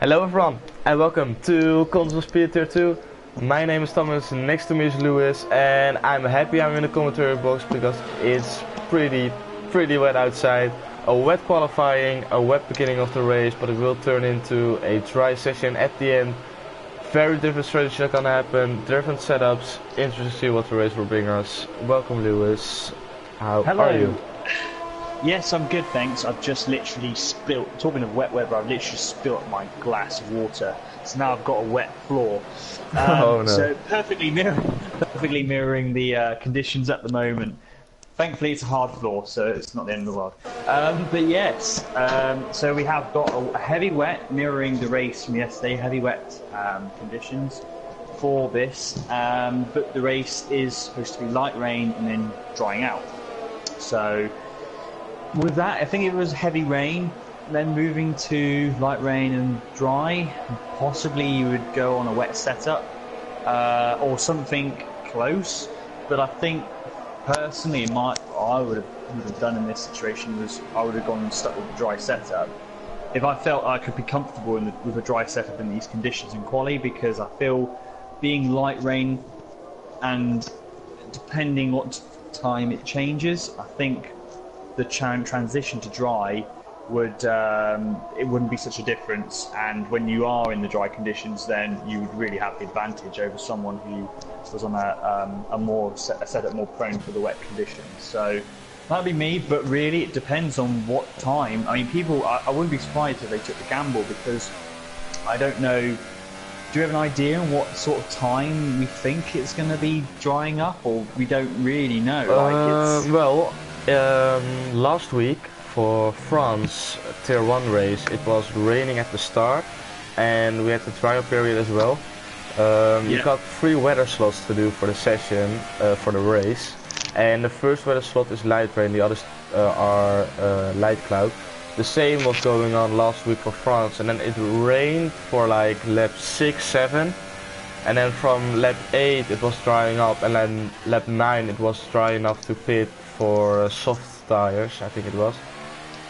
Hello everyone, and welcome to Console Speed Tier 2. My name is Thomas, next to me is Lewis, and I'm happy I'm in the commentary box because it's pretty wet outside. A wet qualifying, a wet beginning of the race, but it will turn into a dry session at the end. Very different strategies are gonna happen, different setups. Interesting to see what the race will bring us. Welcome Lewis, how Hello. are you? Yes, I'm good, thanks. I've just literally spilt, talking of wet weather, I've literally spilt my glass of water. So now I've got a wet floor. Oh no. So perfectly mirroring the conditions at the moment. Thankfully it's a hard floor, so it's not the end of the world. But yes, so we have got a heavy wet mirroring the race from yesterday, heavy wet conditions for this. But the race is supposed to be light rain and then drying out. So with that, I think it was heavy rain, then moving to light rain and dry. Possibly you would go on a wet setup or something close. But I think personally, I would have done in this situation was I would have gone and stuck with a dry setup. If I felt I could be comfortable with a dry setup in these conditions in quali, because I feel being light rain and depending what time it changes, I think the transition to dry would it wouldn't be such a difference, and when you are in the dry conditions then you would really have the advantage over someone who was on a setup more prone for the wet conditions. So that'd be me, but really it depends on what time. I mean, people, I wouldn't be surprised if they took the gamble, because I don't know. Do you have an idea on what sort of time we think it's going to be drying up, or we don't really know? Last week for France Tier 1 race, it was raining at the start and we had the trial period as well. You got 3 weather slots to do for the session, for the race. And the first weather slot is light rain, the others are light cloud. The same was going on last week for France, and then it rained for like lap 6, 7. And then from lap 8 it was drying up, and then lap 9 it was dry enough to pit for soft tires, I think it was.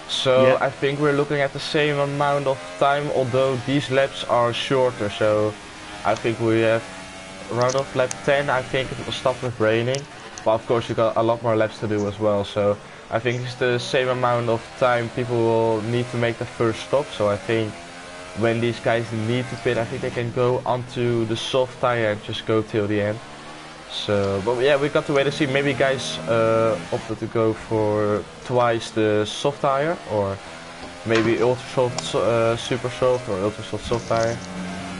So I think we're looking at the same amount of time, although these laps are shorter. So I think we have around off lap 10, I think it will stop with raining. But of course you got a lot more laps to do as well. So I think it's the same amount of time people will need to make the first stop. So I think when these guys need to pit, I think they can go onto the soft tire and just go till the end. So, but yeah, we got to wait and see. Maybe guys opted to go for twice the soft tire, or maybe ultra soft, super soft, or ultra soft soft tire.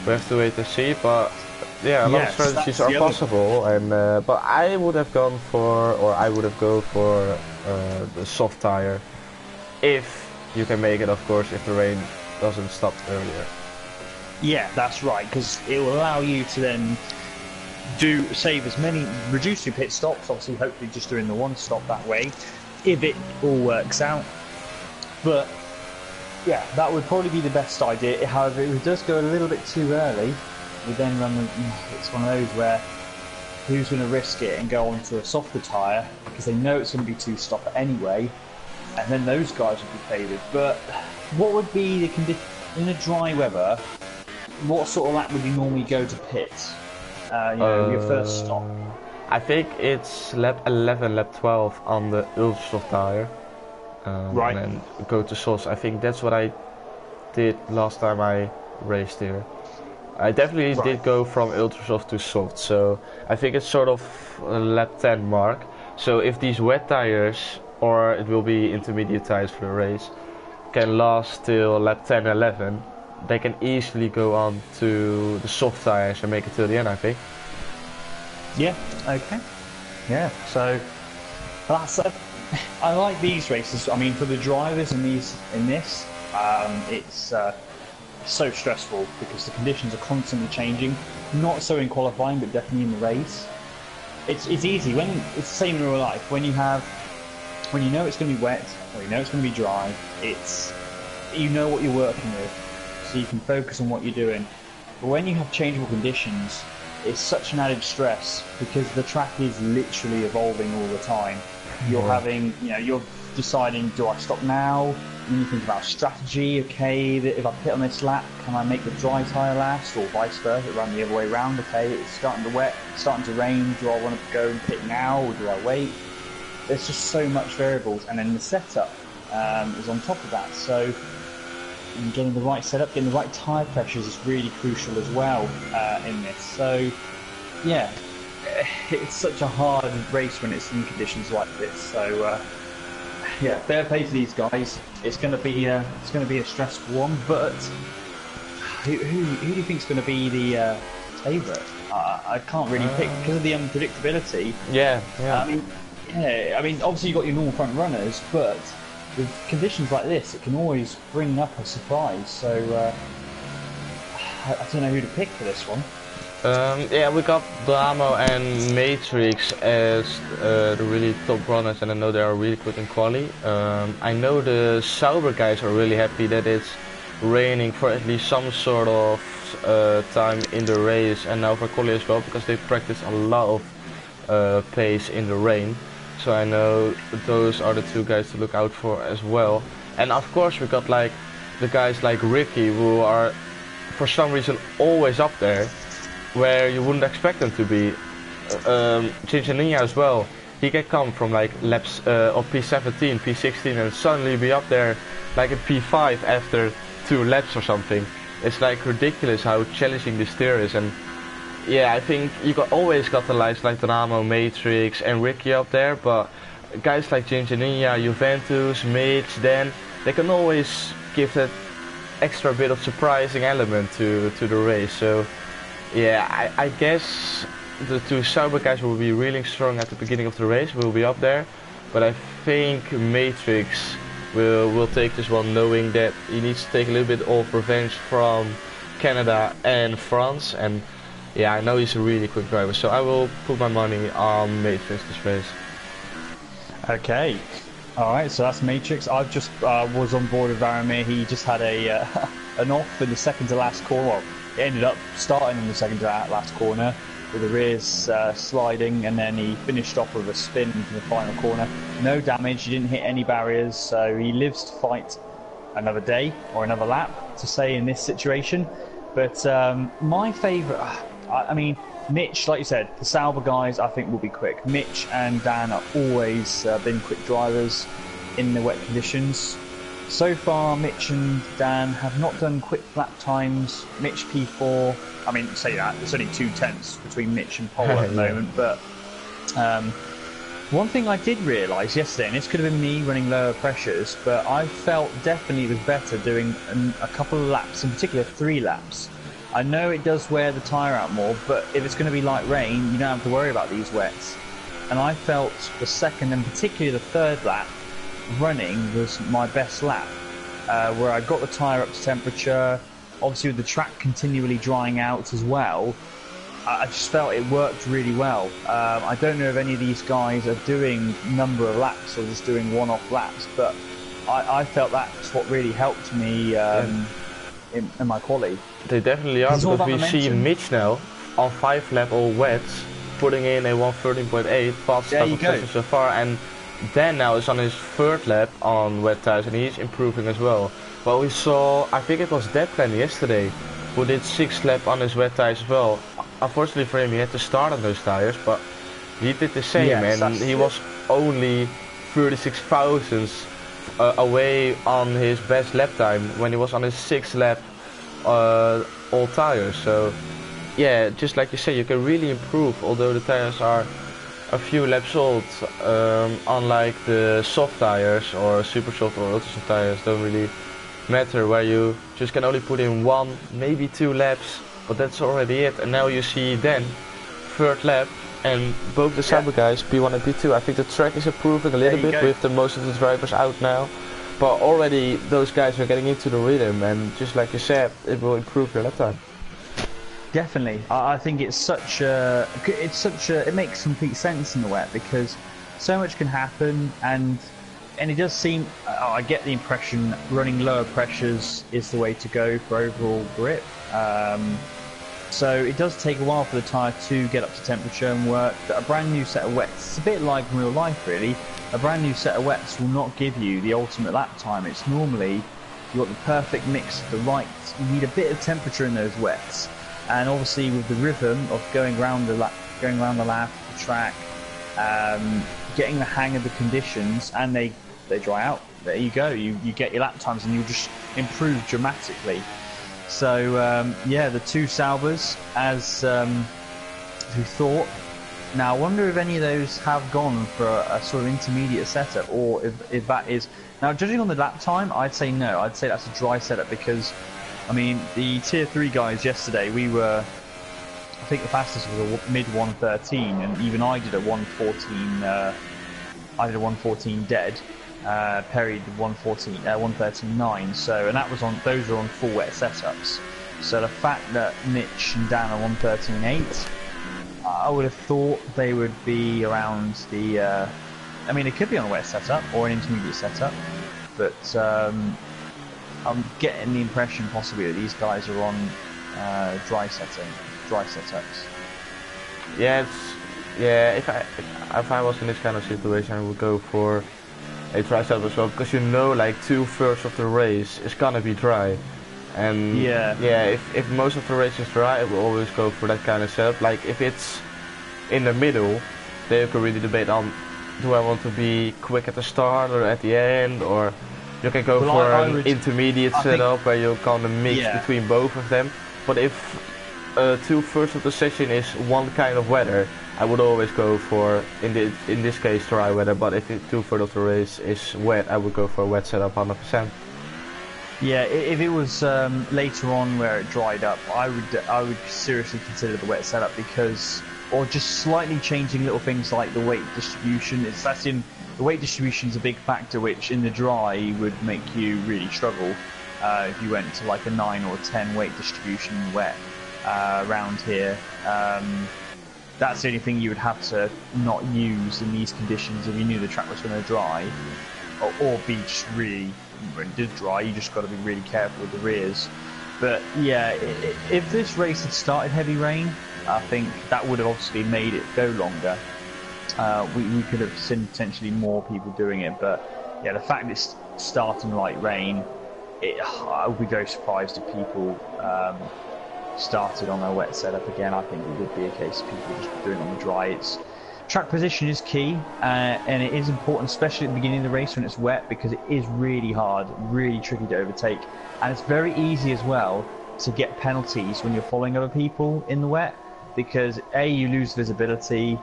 We have to wait and see. But yeah, a lot of strategies are possible. And but I would have gone for, or I would have go for the soft tire, if you can make it, of course, if the rain doesn't stop earlier. Yeah, that's right, because it will allow you to then reduce your pit stops, obviously hopefully just doing the one stop that way, if it all works out. But yeah, that would probably be the best idea. However, if it does go a little bit too early, we then it's one of those where who's going to risk it and go onto a softer tyre, because they know it's going to be two stopper anyway, and then those guys would be favoured. But what would be the condition in a dry weather? What sort of lap would you normally go to pit? Your first stop. I think it's lap 11, lap 12 on the ultra soft tire. Right. And then go to soft. I think that's what I did last time I raced here. I definitely did go from ultra soft to soft, so I think it's sort of a lap 10 mark. So if these wet tires, or it will be intermediate tires for the race, can last till lap 10, 11, they can easily go on to the soft tires and make it till the end, I think. Yeah, okay. Yeah, so that's I like these races. I mean, for the drivers in this, it's so stressful because the conditions are constantly changing. Not so in qualifying, but definitely in the race. It's easy when it's the same in real life. When you know it's going to be wet or you know it's going to be dry, you know what you're working with. So you can focus on what you're doing. But when you have changeable conditions, it's such an added stress because the track is literally evolving all the time. You're having, deciding, do I stop now? And you think about strategy. Okay, if I pit on this lap, can I make the dry tyre last, or vice versa, run the other way around? Okay, it's starting to wet, starting to rain. Do I want to go and pit now, or do I wait? There's just so much variables, and then the setup is on top of that. So getting the right setup, getting the right tyre pressures is really crucial as well in this. So yeah, it's such a hard race when it's in conditions like this. So yeah, fair play to these guys. It's going to be a stressful one, but who do you think's going to be the favourite? I can't really pick because of the unpredictability. Yeah. I mean, obviously you've got your normal front runners, but with conditions like this, it can always bring up a surprise. So I don't know who to pick for this one. Yeah, we got Bramo and Matrix as the really top runners, and I know they are really good in quali. I know the Sauber guys are really happy that it's raining for at least some sort of time in the race, and now for quali as well, because they practice a lot of pace in the rain. So I know those are the two guys to look out for as well. And of course we got like the guys like Ricky, who are for some reason always up there where you wouldn't expect them to be. Cincinnati as well, he can come from like laps of P17, P16 and suddenly be up there like in P5 after 2 laps or something. It's like ridiculous how challenging this steer is. And yeah, I think you always got the likes like Dramo, Matrix and Ricky up there, but guys like Cincinnati, Juventus, Mitch, Dan, they can always give that extra bit of surprising element to the race. So yeah, I guess the two Sauber guys will be really strong at the beginning of the race, will be up there, but I think Matrix will take this one knowing that he needs to take a little bit of revenge from Canada and France. And yeah, I know he's a really quick driver, so I will put my money on Matrix this race. Okay, alright, so that's Matrix. I just was on board with Varamir. He just had a an off in the second to last corner. Well, it ended up starting in the second to last corner with the rears sliding, and then he finished off with a spin into the final corner. No damage, he didn't hit any barriers, so he lives to fight another day or another lap, to say, in this situation. But my favourite, I mean, Mitch, like you said, the Sauber guys I think will be quick. Mitch and Dan are always been quick drivers in the wet conditions. So far, Mitch and Dan have not done quick lap times. Mitch P4, I mean, say that, it's only 2/10 between Mitch and Pole at the moment, but one thing I did realise yesterday, and this could have been me running lower pressures, but I felt definitely it was better doing a couple of laps, in particular 3 laps. I know it does wear the tyre out more, but if it's going to be light rain, you don't have to worry about these wets. And I felt the second and particularly the third lap running was my best lap, where I got the tyre up to temperature, obviously with the track continually drying out as well. I just felt it worked really well. I don't know if any of these guys are doing number of laps or just doing one-off laps, but I felt that's what really helped me in my quali. They definitely are, because we see Mitch now on 5 lap all wets, putting in a 1:13.8, fastest lap of session so far, and Dan now is on his 3rd lap on wet tires, and he's improving as well. But we saw, I think it was Declan yesterday, who did 6th lap on his wet tires as well. Unfortunately for him, he had to start on those tires, but he did the same, and he was only 36 thousandths away on his best lap time when he was on his 6th lap all tires. So yeah, just like you say, you can really improve, although the tires are a few laps old, unlike the soft tires or super soft or ultra soft tires don't really matter, where you just can only put in 1, maybe 2 laps, but that's already it. And now you see then 3rd lap, and both the Sauber guys, P1 and P2, I think the track is improving a little bit with most of the drivers out now, but already those guys are getting into the rhythm, and just like you said, it will improve your lap time. Definitely, I think it makes complete sense in the wet, because so much can happen, and it does seem, I get the impression running lower pressures is the way to go for overall grip. So it does take a while for the tyre to get up to temperature and work. A brand new set of wets, it's a bit like real life really. a brand new set of wets will not give you the ultimate lap time. It's normally you got the perfect mix of the right. You need a bit of temperature in those wets, and obviously with the rhythm of going around the lap, the track, getting the hang of the conditions, and they dry out. There you go. You get your lap times, and you just improve dramatically. So yeah, the two Saubers as we thought. Now I wonder if any of those have gone for a sort of intermediate setup, or if that is. Now judging on the lap time, I'd say no. I'd say that's a dry setup because, I mean, the tier 3 guys yesterday, we were, I think the fastest was a mid 113, and even I did a 114. I did a 114 dead. Perry did 113.9. So, and that was on. Those were on full wet setups. So the fact that Mitch and Dan are 113.8, I would have thought they would be around the. I mean, it could be on a wet setup or an intermediate setup, but I'm getting the impression possibly that these guys are on dry setups. Yeah, if I was in this kind of situation, I would go for a dry setup as well, because you know, like 2/3 of the race is gonna be dry, and if most of the race is dry, I will always go for that kind of setup. Like if it's in the middle, then you can really debate on, do I want to be quick at the start or at the end, or you can go for an intermediate setup where you kind of mix between both of them. But if 2/3 of the session is one kind of weather, I would always go for, in this case, dry weather. But if 2/3 of the race is wet, I would go for a wet setup 100%. Yeah, if it was later on where it dried up, I would seriously consider the wet setup, because, or just slightly changing little things like the weight distribution. The weight distribution is a big factor, which in the dry would make you really struggle if you went to like a 9 or 10 weight distribution wet around here. That's the only thing you would have to not use in these conditions if you knew the track was going to dry, or be just really, when it did dry, you just got to be really careful with the rears. But yeah, if this race had started heavy rain, I think that would have obviously made it go longer. We could have seen potentially more people doing it, but yeah, the fact it's starting light rain, I would be very surprised if people started on a wet setup again. I think it would be a case of people just doing it on the dry. Track position is key, and it is important, especially at the beginning of the race when it's wet, because it is really hard, really tricky to overtake, and it's very easy as well to get penalties when you're following other people in the wet, because A, you lose visibility,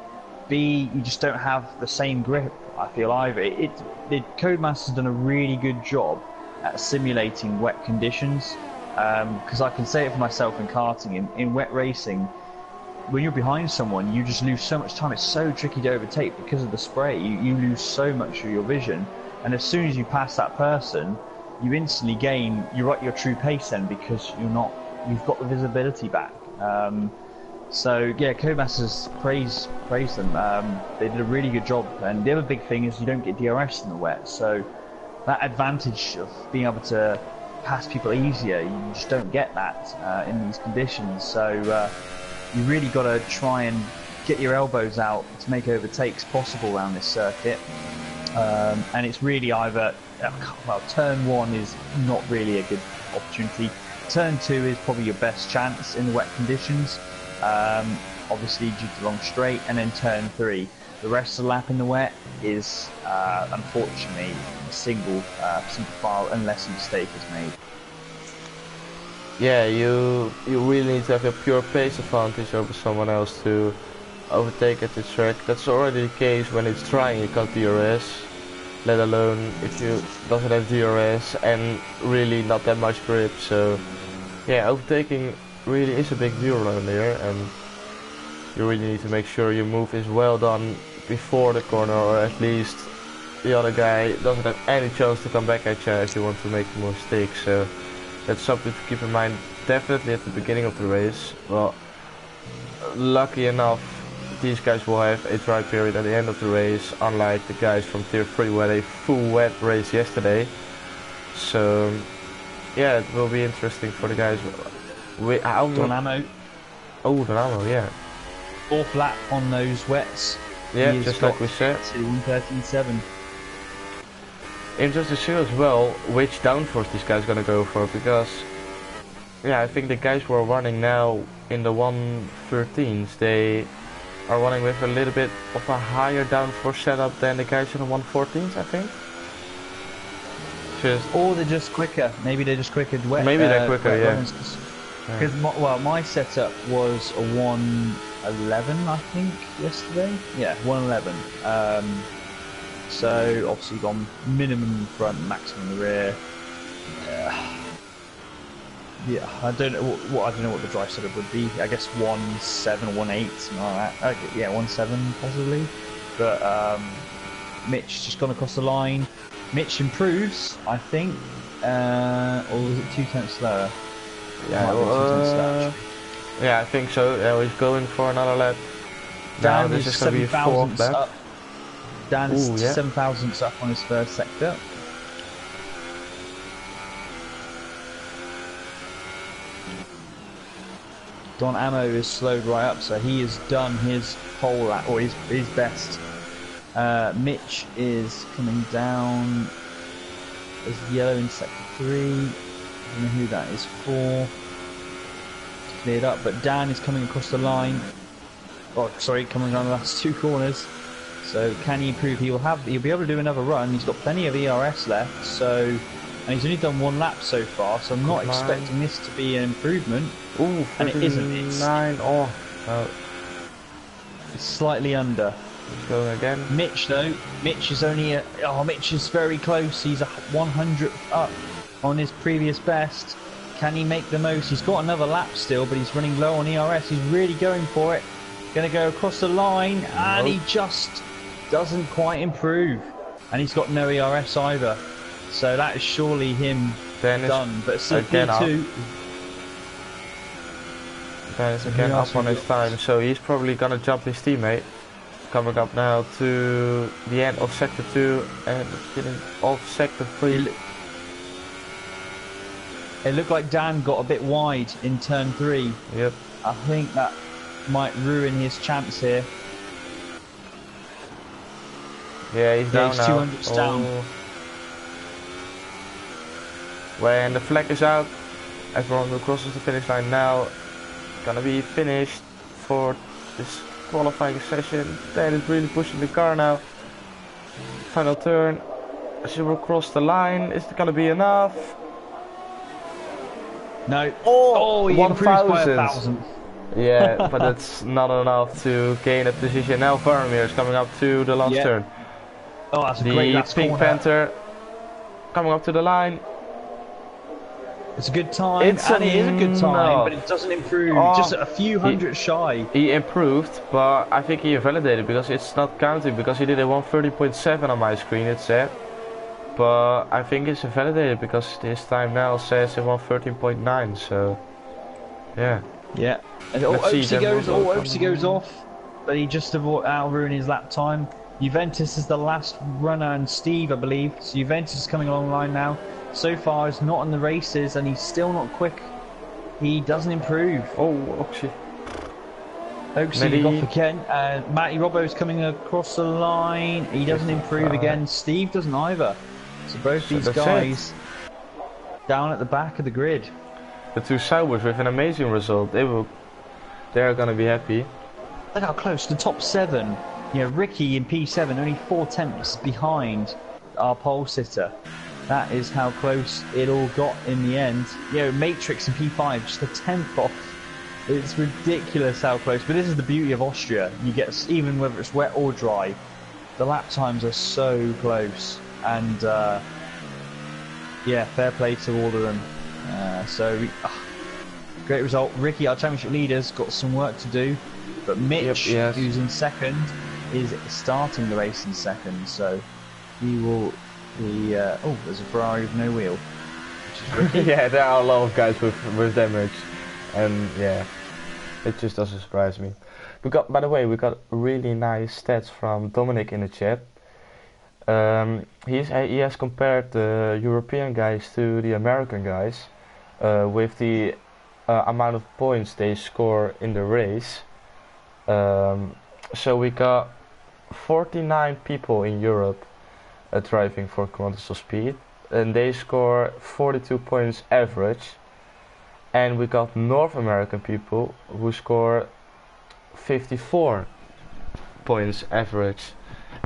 B, you just don't have the same grip, I feel, either. The Codemaster's done a really good job at simulating wet conditions, because I can say it for myself in karting. In wet racing, when you're behind someone, you just lose so much time. It's so tricky to overtake because of the spray. You lose so much of your vision, and as soon as you pass that person, you instantly gain your true pace then, because you've got the visibility back. So yeah, Codemasters, praise them. They did a really good job, and the other big thing is you don't get DRS in the wet, so that advantage of being able to pass people easier, you just don't get that in these conditions. So you really got to try and get your elbows out to make overtakes possible around this circuit. And it's really either, well, turn 1 is not really a good opportunity. Turn 2 is probably your best chance in the wet conditions, obviously due to long straight, and then turn 3. The rest of the lap in the wet is, unfortunately, a single file unless a mistake is made. Yeah, you really need to have a pure pace advantage over someone else to overtake at the track. That's already the case when it's dry and you got DRS, let alone if you doesn't have DRS and really not that much grip. So yeah, overtaking really is a big deal around here, and you really need to make sure your move is well done before the corner, or at least the other guy doesn't have any chance to come back at you if you want to make more mistakes. So that's something to keep in mind, definitely at the beginning of the race. Well, lucky enough, these guys will have a dry period at the end of the race, unlike the guys from tier 3 who had a full wet race yesterday. So yeah, it will be interesting for the guys. Donamo. Oh, Donamo, yeah. 4th lap on those wets. Yeah, just like we said. To 113.7. Interesting to see as well which downforce this guy's gonna go for, because yeah, I think the guys who are running now in the 113s, they are running with a little bit of a higher downforce setup than the guys in the 114s, I think. Or they're just quicker. Maybe they're just quicker. Maybe they're quicker, yeah. Because my setup was a 111, I think, yesterday. Yeah, 111. So obviously gone minimum front, maximum rear. Yeah, I don't know what the drive setup would be. I guess 1.7 or 1.8, something like that. Okay, yeah, 1.7 possibly. But Mitch just gone across the line. Mitch improves, I think, or was it 2 tenths slower? Yeah, yeah, I think so. Yeah, he's going for another lap. Dan this is is going to be a 4th lap. Dan is 7 thousandths up on his first sector. Don Ammo is slowed right up, so he has done his pole lap, or his best. Mitch is coming down. There's yellow in sector 3. I don't know who that is for. It's cleared up, but Dan is coming across the line. Oh, sorry, coming around the last 2 corners. So can he improve? He'll be able to do another run. He's got plenty of ERS left, so, and he's only done 1 lap so far, so I'm not expecting this to be an improvement. Ooh, and it isn't. It's 9. Oh, it's slightly under. He's going again. Mitch though, Mitch is only Mitch is very close. He's a 100th up on his previous best. Can he make the most? He's got another lap still, but he's running low on ERS. He's really going for it. Going to go across the line, and he just doesn't quite improve. And he's got no ERS either. So that is surely him done. But still P2. Dan is again up on his time, so he's probably going to jump his teammate. Coming up now to the end of sector 2 and getting off sector 3. It looked like Dan got a bit wide in turn 3. Yep. I think that might ruin his chance here. Yeah, he's down now. 200's down. When the flag is out, everyone who crosses the finish line now gonna be finished for this qualifying session. Dan is really pushing the car now. Final turn. She will cross the line. Is it gonna be enough? No. Oh, he improves by 1,000. Yeah, but it's not enough to gain a position. Now Varmir is coming up to the last turn. Oh, that's a great last Pink corner. Panther coming up to the line. It's a good time, it is a good time, but it doesn't improve. Just a few hundred shy. He improved, but I think he invalidated because it's not counting, because he did a 130.7 on my screen, it said. But I think it's invalidated because his time now says a 113.9, so yeah. Yeah. And Opsy goes off, but he just out-ruined his lap time. Juventus is the last runner, and Steve, I believe. So Juventus is coming along the line now. So far, he's not in the races, and he's still not quick. He doesn't improve. Oh, Oxy. Oxy off again. Matty Robbo's coming across the line. He doesn't improve again. Steve doesn't either. So both these guys down at the back of the grid. The 2 Stewards with an amazing result. They're gonna be happy. Look how close. The top 7. You know, Ricky in P7 only 4 tenths behind our pole sitter. That is how close it all got in the end. You know, Matrix in P5 just a 10th off. It's ridiculous how close. But this is the beauty of Austria. You get, even whether it's wet or dry, the lap times are so close. And yeah, fair play to all of them. Great result. Ricky, our championship leaders, got some work to do. But Mitch, who's in second, is starting the race in second. So he will be... there's a Ferrari with no wheel. Which is yeah, there are a lot of guys with damage. And yeah, it just doesn't surprise me. By the way, we got really nice stats from Dominic in the chat. He has compared the European guys to the American guys with the amount of points they score in the race. So we got 49 people in Europe driving for Continental Speed, and they score 42 points average. And we got North American people who score 54 points average.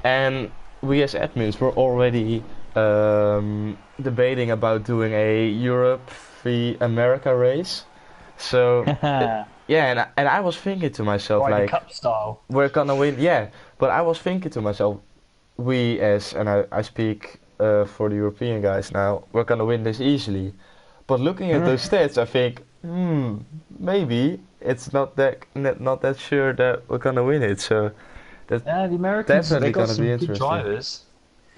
And we as admins were already debating about doing a Europe v America race. So yeah, and I was thinking to myself, Ryder like, Cup style. we're gonna win. Yeah, but I was thinking to myself, we as, and I speak for the European guys now, we're gonna win this easily. But looking at those stats, I think, maybe it's not that sure that we're gonna win it. So that's The Americans, definitely they got gonna some be good interesting. drivers.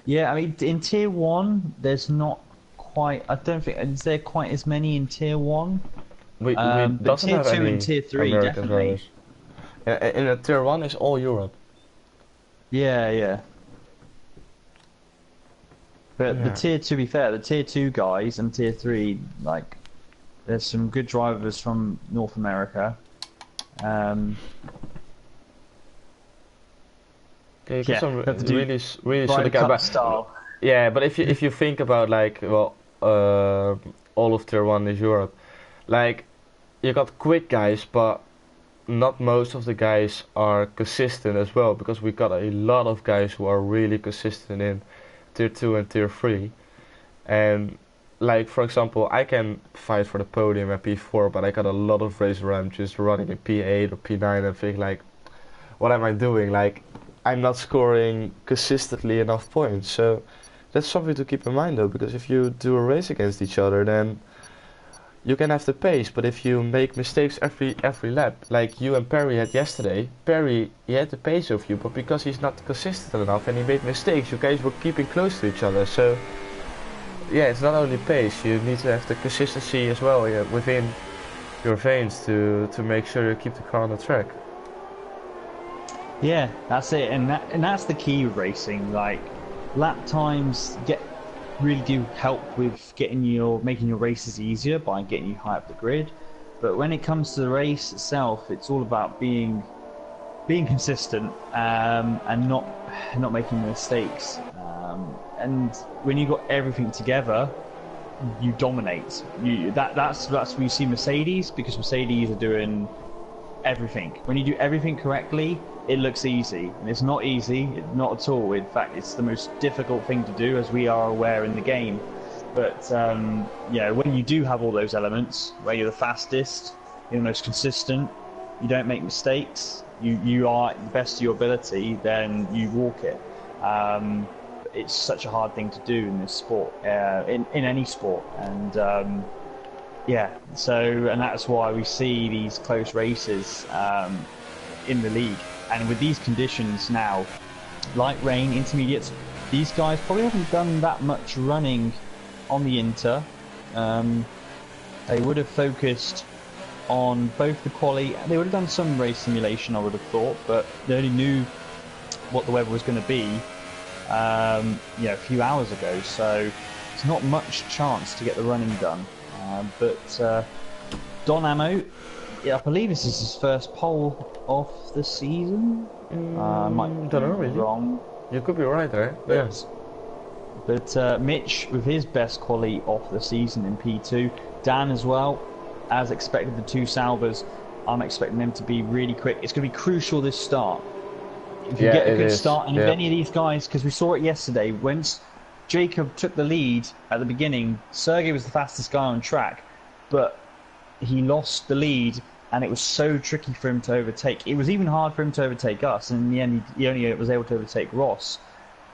Yeah, I mean, in Tier 1, there's not quite, I don't think, is there quite as many in Tier 1? We But doesn't Tier have 2 any and Tier 3, American definitely. drivers. In a Tier 1 is all Europe. Yeah, yeah. But the Yeah. Tier 2, to be fair, the Tier 2 guys and Tier 3, like, there's some good drivers from North America. Yeah, you got Yeah, some have to do really Ryder solid guys. Cup But style. yeah, but if you think about, like, well, all of Tier 1 is Europe. Like, you got quick guys, but not most of the guys are consistent as well, because we got a lot of guys who are really consistent in Tier 2 and Tier 3. And like, for example, I can fight for the podium at P4, but I got a lot of races where I'm just running in P8 or P9 and think, like, what am I doing? Like, I'm not scoring consistently enough points. So that's something to keep in mind, though, because if you do a race against each other, then you can have the pace, but if you make mistakes every lap, like you and Perry had yesterday, Perry, he had the pace of you, but because he's not consistent enough and he made mistakes, you guys were keeping close to each other. So yeah, it's not only pace, you need to have the consistency as well, yeah, within your veins to make sure you keep the car on the track. Yeah, that's it, and that's the key with racing. Like, lap times really do help with making your races easier by getting you high up the grid. But when it comes to the race itself, it's all about being consistent and not making mistakes. And when you got everything together, you dominate. That's where you see Mercedes, because Mercedes are doing everything. When you do everything correctly, it looks easy, and it's not easy, not at all. In fact, it's the most difficult thing to do, as we are aware in the game. But when you do have all those elements, where you're the fastest, you're the most consistent, you don't make mistakes, you are the best of your ability, then you walk it. It's such a hard thing to do in this sport, in any sport, and and that's why we see these close races in the league. And with these conditions now, light rain, intermediates, these guys probably haven't done that much running on the Inter. They would have focused on both the quali, they would have done some race simulation, I would have thought, but they only knew what the weather was going to be a few hours ago, so it's not much chance to get the running done. But Don Ammo, I believe this is his first pole of the season. I might be Don't know, really. wrong. You could be right there. Yes. But Mitch with his best quali of the season in P2. Dan as well, as expected, the two Salvers. I'm expecting them to be really quick. It's going to be crucial this start. If you get a good start, and if any of these guys, because we saw it yesterday, once Jacob took the lead at the beginning, Sergey was the fastest guy on track, but he lost the lead, and it was so tricky for him to overtake. It was even hard for him to overtake us, and in the end he only was able to overtake Ross.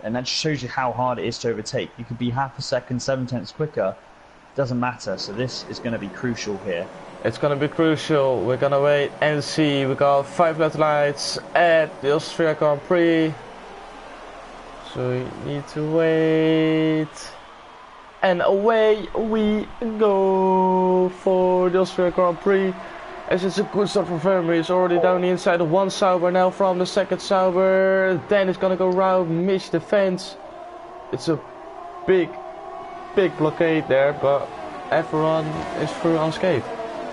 And that just shows you how hard it is to overtake. You could be half a second, 7/10 quicker. Doesn't matter. So this is going to be crucial here. It's going to be crucial. We're going to wait and see. We got 5 red lights at the Austria Grand Prix. So we need to wait. And away we go for the Austria Grand Prix. As it's a good start for Vermeer. He's already down the inside of one Sauber now from the second Sauber. Then it's gonna go round, miss the fence. It's a big blockade there, but everyone is through unscathed.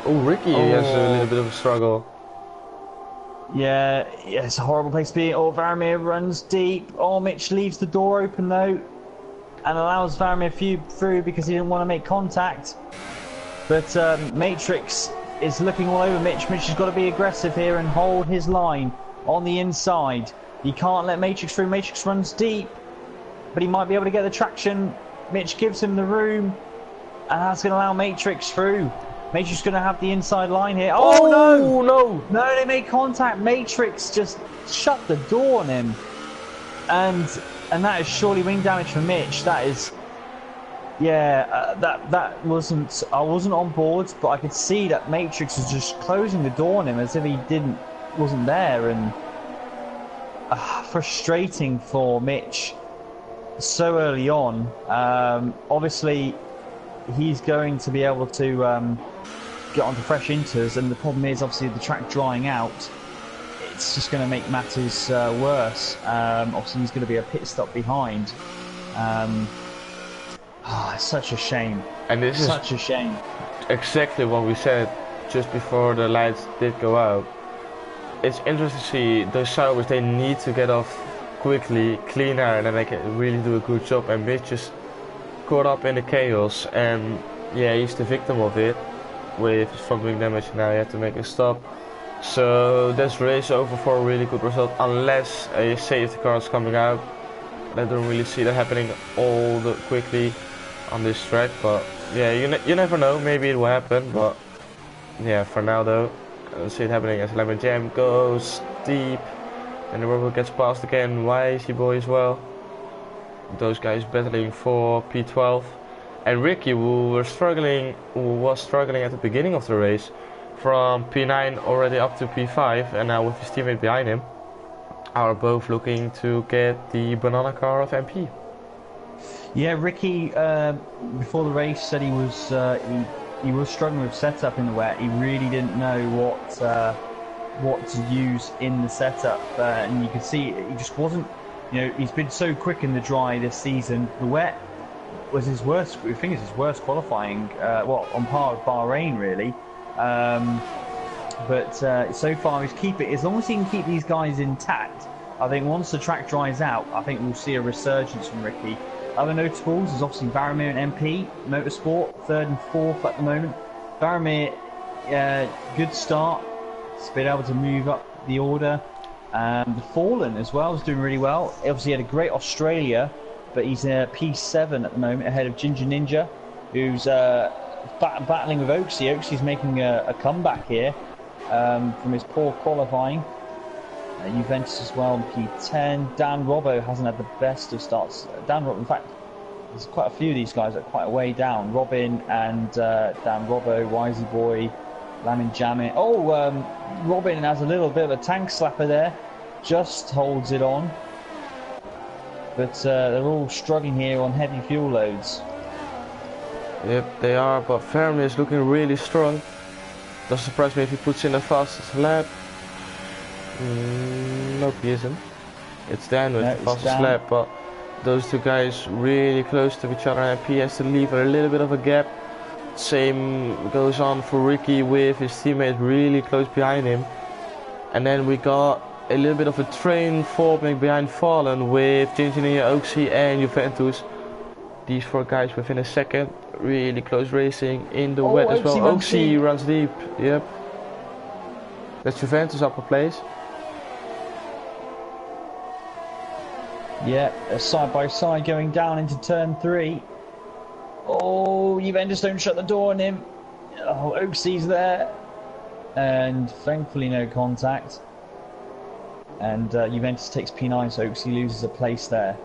Oh, Ricky has a little bit of a struggle. Yeah, it's a horrible place to be. Oh, Varamir runs deep. Oh, Mitch leaves the door open though, and allows Varamir through because he didn't want to make contact. But Matrix is looking all over Mitch. Mitch has got to be aggressive here and hold his line on the inside. He can't let Matrix through. Matrix runs deep, but he might be able to get the traction. Mitch gives him the room, and that's going to allow Matrix through. Matrix is going to have the inside line here. Oh, no! No, they made contact. Matrix just shut the door on him. And that is surely wing damage for Mitch. That is... Yeah, that wasn't... I wasn't on board, but I could see that Matrix was just closing the door on him as if he wasn't there. And frustrating for Mitch so early on. Obviously, he's going to be able to... get onto fresh inters, and the problem is obviously the track drying out. It's just going to make matters worse. Obviously he's going to be a pit stop behind. It's such a shame. And this such a shame. Exactly what we said just before the lights did go out. It's interesting to see those Stewards, they need to get off quickly, cleaner, and then they can really do a good job. And Mitch just caught up in the chaos, and yeah, he's the victim of it. With front wing damage, now you have to make a stop. So this race over for a really good result, unless a safety car is coming out. I don't really see that happening all that quickly on this track, but yeah, you never know, maybe it will happen. But yeah, for now though, I don't see it happening as Lemon Jam goes deep, and the rubber gets past again. Wisey boy as well. Those guys battling for P12. And Ricky, who was struggling at the beginning of the race, from P9 already up to P5, and now with his teammate behind him, are both looking to get the banana car of MP. Yeah, Ricky, before the race, said he was struggling with setup in the wet. He really didn't know what to use in the setup, and you could see he just wasn't. He's been so quick in the dry this season. The wet was his worst. I think it's his worst qualifying. On par with Bahrain, really. But so far, as long as he can keep these guys intact. I think once the track dries out, I think we'll see a resurgence from Ricky. Other notables is obviously Varamir and MP Motorsport, 3rd and 4th at the moment. Varamir, good start. He's been able to move up the order. The Fallen as well is doing really well. Obviously, he had a great Australia. But he's P7 at the moment, ahead of Ginger Ninja, who's battling with Oaksy. Oaksy's making a comeback here from his poor qualifying. Juventus as well on P10. Dan Robbo hasn't had the best of starts. In fact, there's quite a few of these guys that are quite a way down. Robin and Dan Robbo, Wisey Boy, Lamin Jammit. Robin has a little bit of a tank slapper there, just holds it on. But they're all struggling here on heavy fuel loads. Yep, they are, but Varamir is looking really strong. Doesn't surprise me if he puts in the fastest lap. Nope, he isn't. It's Dan with the fastest lap, but those two guys really close to each other, and P has to leave a little bit of a gap. Same goes on for Ricky with his teammates really close behind him. And then we got a little bit of a train forming behind Fallen with Ginger, Oaksy and Juventus. These 4 guys within a second. Really close racing in the wet as well. Oaksy runs deep. Yep. That's Juventus up a place. Yeah, side by side going down into turn 3. Oh, Juventus don't shut the door on him. Oh, Oaksy's there. And thankfully no contact. And Juventus takes P9, so Oaksy loses a place there.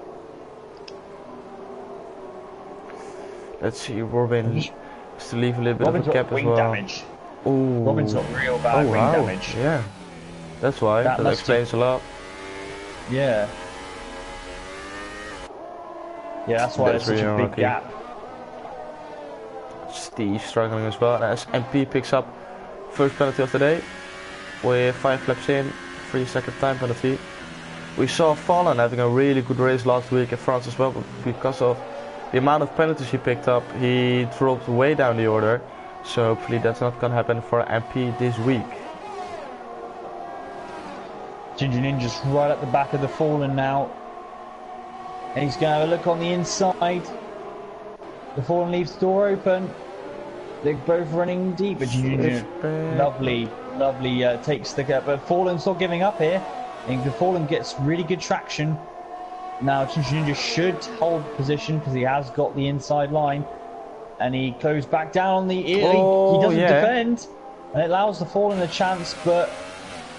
Let's see, Robin has to leave a little bit of a gap as well. Damage. Ooh. Robin's got real bad wing damage. Yeah, that's why. That explains a lot. Yeah. Yeah, that's why there's such a big gap. Steve struggling as well. As MP picks up first penalty of the day with 5 laps in, 3-second time penalty. We saw Fallen having a really good race last week in France as well, but because of the amount of penalties he picked up, he dropped way down the order. So hopefully that's not going to happen for MP this week. Ginger Ninja's right at the back of the Fallen now. And he's going to have a look on the inside. The Fallen leaves the door open. They're both running deep. But Ginger Ninja, lovely takes the gap. But Fallen's not giving up here. And the Fallen gets really good traction. Now Ginger Ninja should hold position because he has got the inside line. And he goes back down on the... he doesn't defend. And it allows the Fallen a chance, but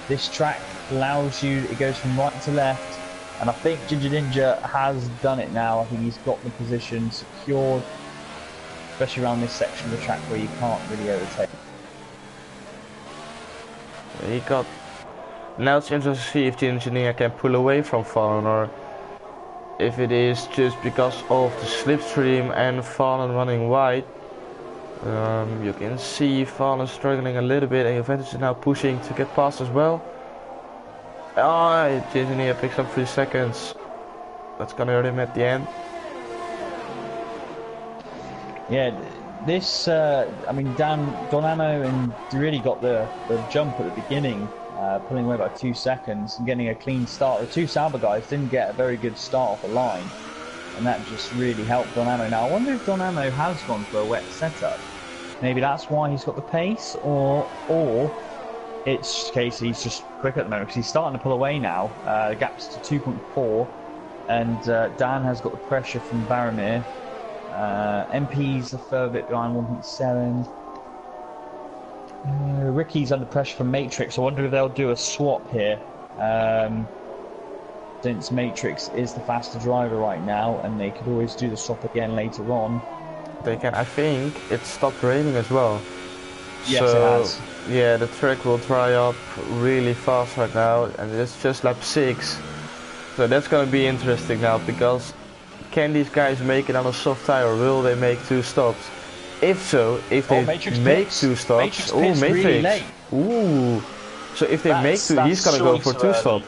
this track allows you... It goes from right to left. And I think Ginger Ninja has done it now. I think he's got the position secured. Especially around this section of the track where you can't really overtake. He got... Now it's interesting to see if Ginger Ninja can pull away from Fallen, or if it is just because of the slipstream and Fallen running wide. You can see Fallen struggling a little bit, and Juventus is now pushing to get past as well. Ginger Ninja picks up 3 seconds. That's gonna hurt him at the end. Yeah, this, I mean, Donamo and really got the jump at the beginning, pulling away by 2 seconds and getting a clean start. The 2 Sauber guys didn't get a very good start off the line, and that just really helped Donamo. Now, I wonder if Donamo has gone for a wet setup. Maybe that's why he's got the pace, or it's case he's just quick at the moment, because he's starting to pull away now. The gap's to 2.4, and Dan has got the pressure from Baromir. MP's a further bit behind 1.7. Ricky's under pressure from Matrix. I wonder if they'll do a swap here, since Matrix is the faster driver right now, and they could always do the swap again later on. They can. I think it stopped raining as well. Yes, it has. Yeah, the track will dry up really fast right now, and it's just lap 6. So that's gonna be interesting now, because can these guys make it on a soft tire, or will they make 2 stops? If so, if they make 2 stops, Matrix. Really late. Ooh. So if they make 2, he's gonna go for 2 stop.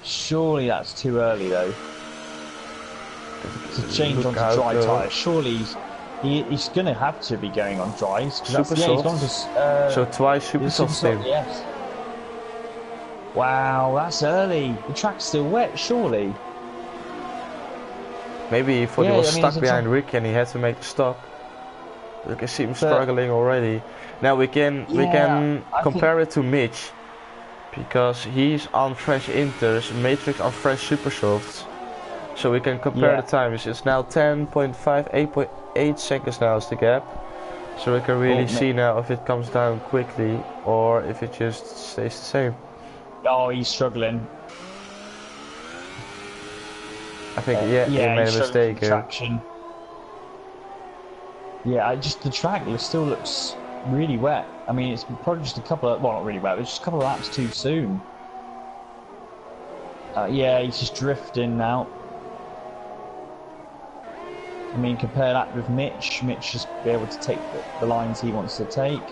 Surely that's too early though. To change onto dry tyres. Surely he's gonna have to be going on dries. Super soft. So twice super soft. Yes. Wow, that's early. The track's still wet, surely. Maybe he thought he was stuck behind Rick and he had to make the stop. You can see him struggling already. Now we can compare it to Mitch, because he's on fresh inters, Matrix on fresh super softs. So we can compare the times. It's now 10.5, 8.8 seconds now is the gap. So we can really see now if it comes down quickly or if it just stays the same. Oh, he's struggling. I think he made a mistake here. Traction. Yeah, the track still looks really wet. I mean, it's probably just a couple of, well, not really wet, but just a couple of laps too soon. Yeah, he's just drifting now. I mean, compare that with Mitch. Mitch just be able to take the lines he wants to take.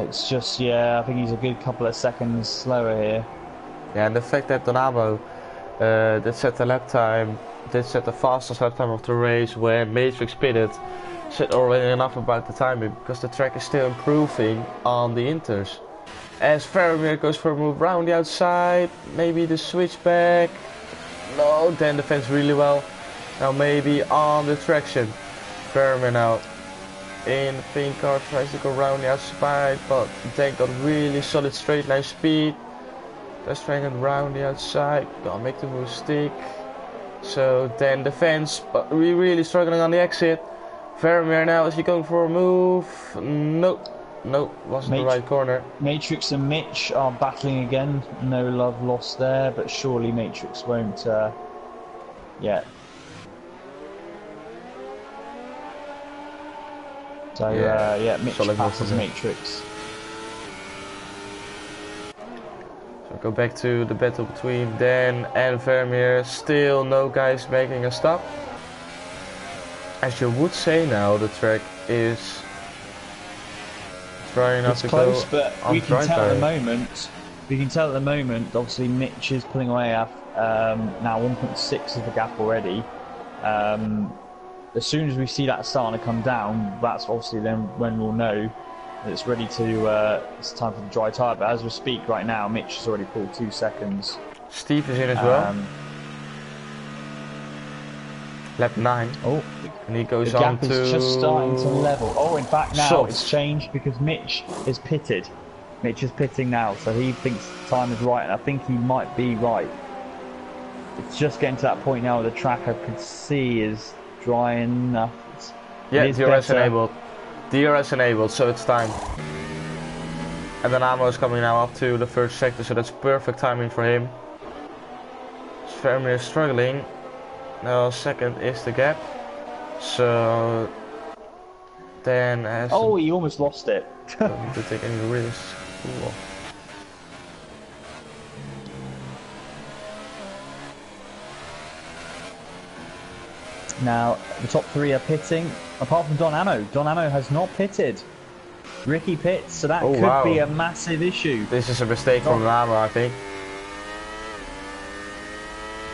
It's just, I think he's a good couple of seconds slower here. Yeah, and the fact that Donamo did set the lap time, did set the fastest lap time of the race when Matrix pitted, said already enough about the timing, because the track is still improving on the inters. As Faramir goes for a move round the outside, maybe the switchback. No, then defends really well. Now maybe on the traction. Faramir now in the pink car tries to go round the outside, but they got really solid straight line speed. Let's try and round the outside. Gotta make the move stick. So then defense, but we're really struggling on the exit. Faramir now, is he going for a move? Nope. Nope, wasn't the right corner. Matrix and Mitch are battling again. No love lost there, but surely Matrix won't. So Mitch passes Matrix. So go back to the battle between Dan and Vermeer. Still no guys making a stop. As you would say now, the track is trying not to close, go but we can tell at the moment. We can tell at the moment. Obviously, Mitch is pulling away now 1.6 is the gap already. As soon as we see that starting to come down, that's obviously then when we'll know it's ready to. It's time for the dry tyre. But as we speak right now, Mitch has already pulled 2 seconds. Steve is in as well. Lap 9. Oh, and he goes the on gap to... is just starting to level. Oh, in fact now soft. it's changed because Mitch is pitted. Mitch is pitting now, so he thinks time is right, and I think he might be right. It's just getting to that point now where the track I could see is dry enough. Yeah, DRS enabled. DRS enabled, so it's time. And then Amo is coming now up to the first sector, so that's perfect timing for him. Vermeer is struggling. No, second is the gap. So then has oh, he almost lost it. don't need to take any risks. Cool. Now the top 3 are pitting, apart from Don Amo. Don Amo has not pitted. Ricky pits, so that could be a massive issue. This is a mistake from Amo, I think.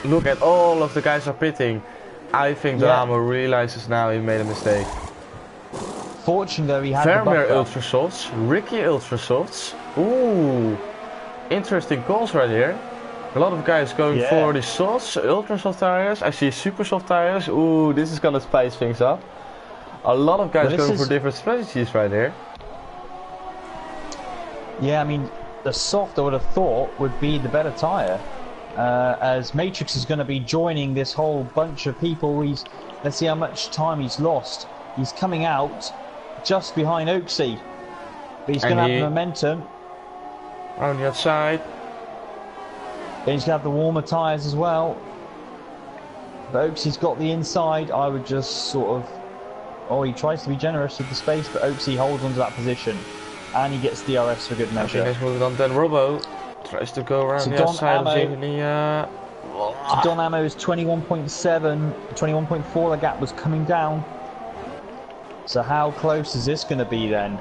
Look at all of the guys are pitting. I think Amo realizes now he made a mistake. Fortunately though, he had Vermeer the ultra softs, Ricky ultra softs. Ooh, interesting calls right here. A lot of guys going for the softs, ultra soft tires. I see super soft tires. Ooh, this is gonna spice things up. A lot of guys going for different strategies right here. Yeah, I mean, the soft I would have thought would be the better tire. As Matrix is going to be joining this whole bunch of people. Let's see how much time he's lost. He's coming out just behind Oaksy, but he's going to have the momentum. On the outside. Then he's going to have the warmer tyres as well. But Oaksy's got the inside. I would just sort of... Oh, he tries to be generous with the space, but Oaksy holds onto that position. And he gets DRS for good measure. I think he's moving on. Then Robbo tries to go around the outside of Jamie. Don Amo is 21.7, 21.4. The gap was coming down. So how close is this going to be then?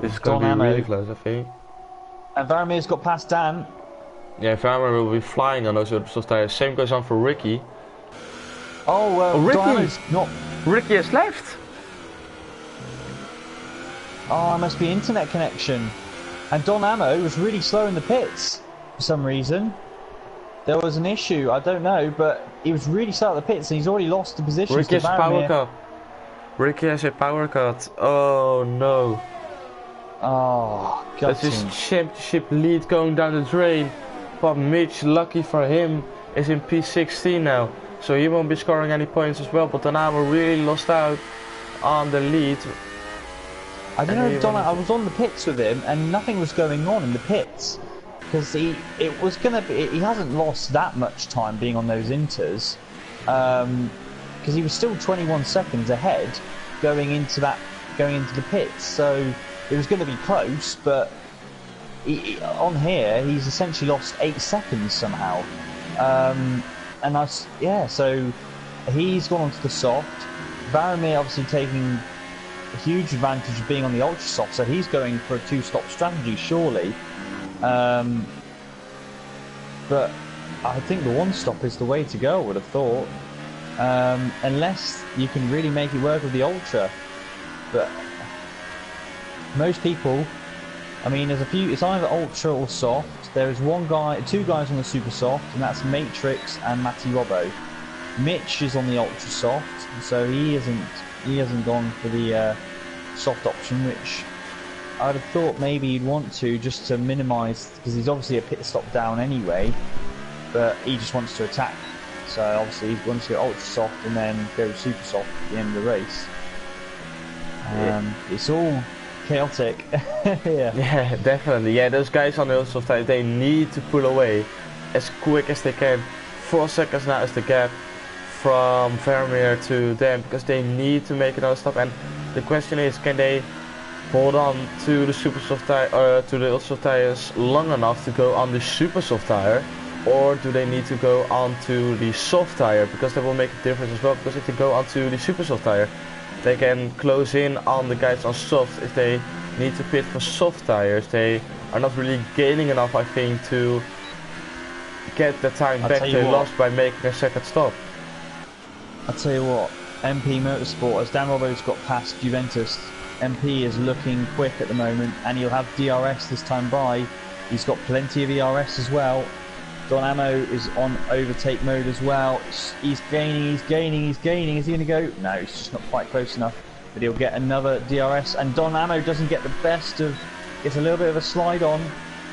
This is going to be really close, I think. And Varamir's got past Dan. Yeah, Varamir will be flying on those soft tires. Same goes on for Ricky. Oh, Ricky! Not... Ricky has left! Oh, it must be internet connection. And Don Amo was really slow in the pits for some reason. There was an issue, I don't know, but he was really slow at the pits and he's already lost the position. Ricky has a power cut. Ricky has a power cut. Oh no. Oh, that's his championship lead going down the drain. But Mitch, lucky for him, is in P16 now. So he won't be scoring any points as well. But Donamo really lost out on the lead. I don't know, I was on the pits with him and nothing was going on in the pits. Because he hasn't lost that much time being on those inters. Because he was still 21 seconds ahead going into the pits. So it was going to be close, but on here he's essentially lost 8 seconds somehow. So he's gone onto the soft. Varamir obviously taking a huge advantage of being on the ultra soft, so he's going for a 2-stop strategy surely. But I think the 1-stop is the way to go, I would have thought. Unless you can really make it work with the ultra. But most people, I mean, there's a few, it's either ultra or soft. There is two guys on the super soft, and that's Matrix and Matty Robbo. Mitch is on the ultra soft, so he hasn't gone for the soft option, which I'd have thought maybe he'd want to, just to minimise, because he's obviously a pit stop down anyway, but he just wants to attack. So obviously he wants to go ultra soft and then go super soft at the end of the race. It's all chaotic. Yeah, definitely. Yeah, those guys on the ultra soft tire, they need to pull away as quick as they can. 4 seconds now is the gap from Vermeer to them, because they need to make another stop. And the question is, can they hold on to the super soft tire, to the ultra soft tires long enough to go on the super soft tire, or do they need to go onto the soft tire? Because that will make a difference as well. Because if they go onto the super soft tire, they can close in on the guys on soft. If they need to pit for soft tires, they are not really gaining enough, I think, to get the time back they lost by making a second stop. I'll tell you what, MP Motorsport, as Dan Robbo's got past Juventus, MP is looking quick at the moment, and he'll have DRS this time by. He's got plenty of ERS as well. Don Ammo is on overtake mode as well. He's gaining, he's gaining, he's gaining. Is he going to go? No, he's just not quite close enough. But he'll get another DRS, and Don Ammo doesn't get the best of. It's a little bit of a slide on.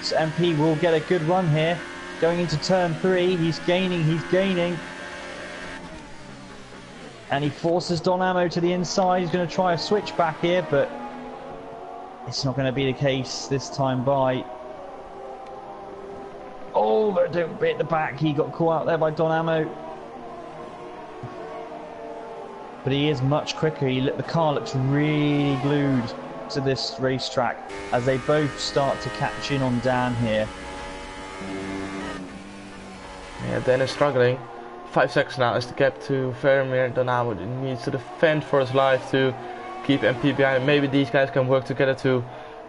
So MP will get a good run here. Going into turn 3, he's gaining, he's gaining. And he forces Don Ammo to the inside. He's going to try a switch back here, but it's not going to be the case this time by. Oh, don't bit the back. He got caught out there by Don Ammo. But he is much quicker. The car looks really glued to this racetrack as they both start to catch in on Dan here. Yeah, Dan is struggling. 5 seconds now is the gap to Vermeer. Don Ammo needs to defend for his life to keep MP behind. Maybe these guys can work together to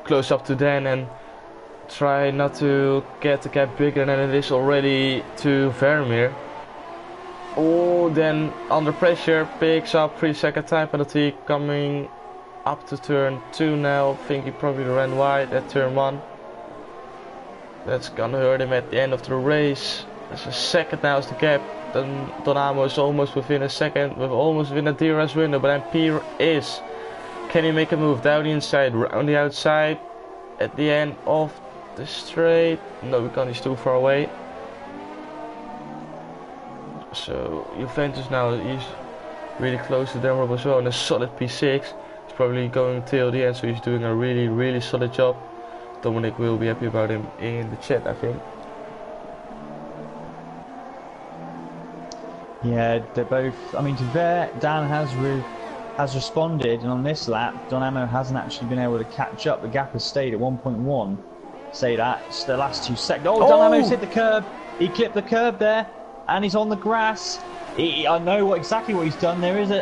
close up to Dan and try not to get the gap bigger than it is already to Vermeer. Oh, then under pressure picks up 3-second time penalty coming up to turn 2 now. Think he probably ran wide at turn 1. That's gonna hurt him at the end of the race. There's a second now is the gap. Then Don Ammo is almost within a second, with almost within a DRS window, but MP is. Can he make a move down the inside, on the outside, at the end of the straight? No, we can't, he's too far away. So Juventus now, he's really close to Denmark as well, and a solid P6. He's probably going till the end, so he's doing a really solid job. Dominic will be happy about him in the chat, I think. Yeah, they're both. I mean, to be fair, Dan has responded, and on this lap, Don Ammo hasn't actually been able to catch up. The gap has stayed at 1.1. Say that. It's the last 2 seconds. Oh, Don Ammo's hit the curb. He clipped the curb there, and he's on the grass. I know exactly what he's done. There is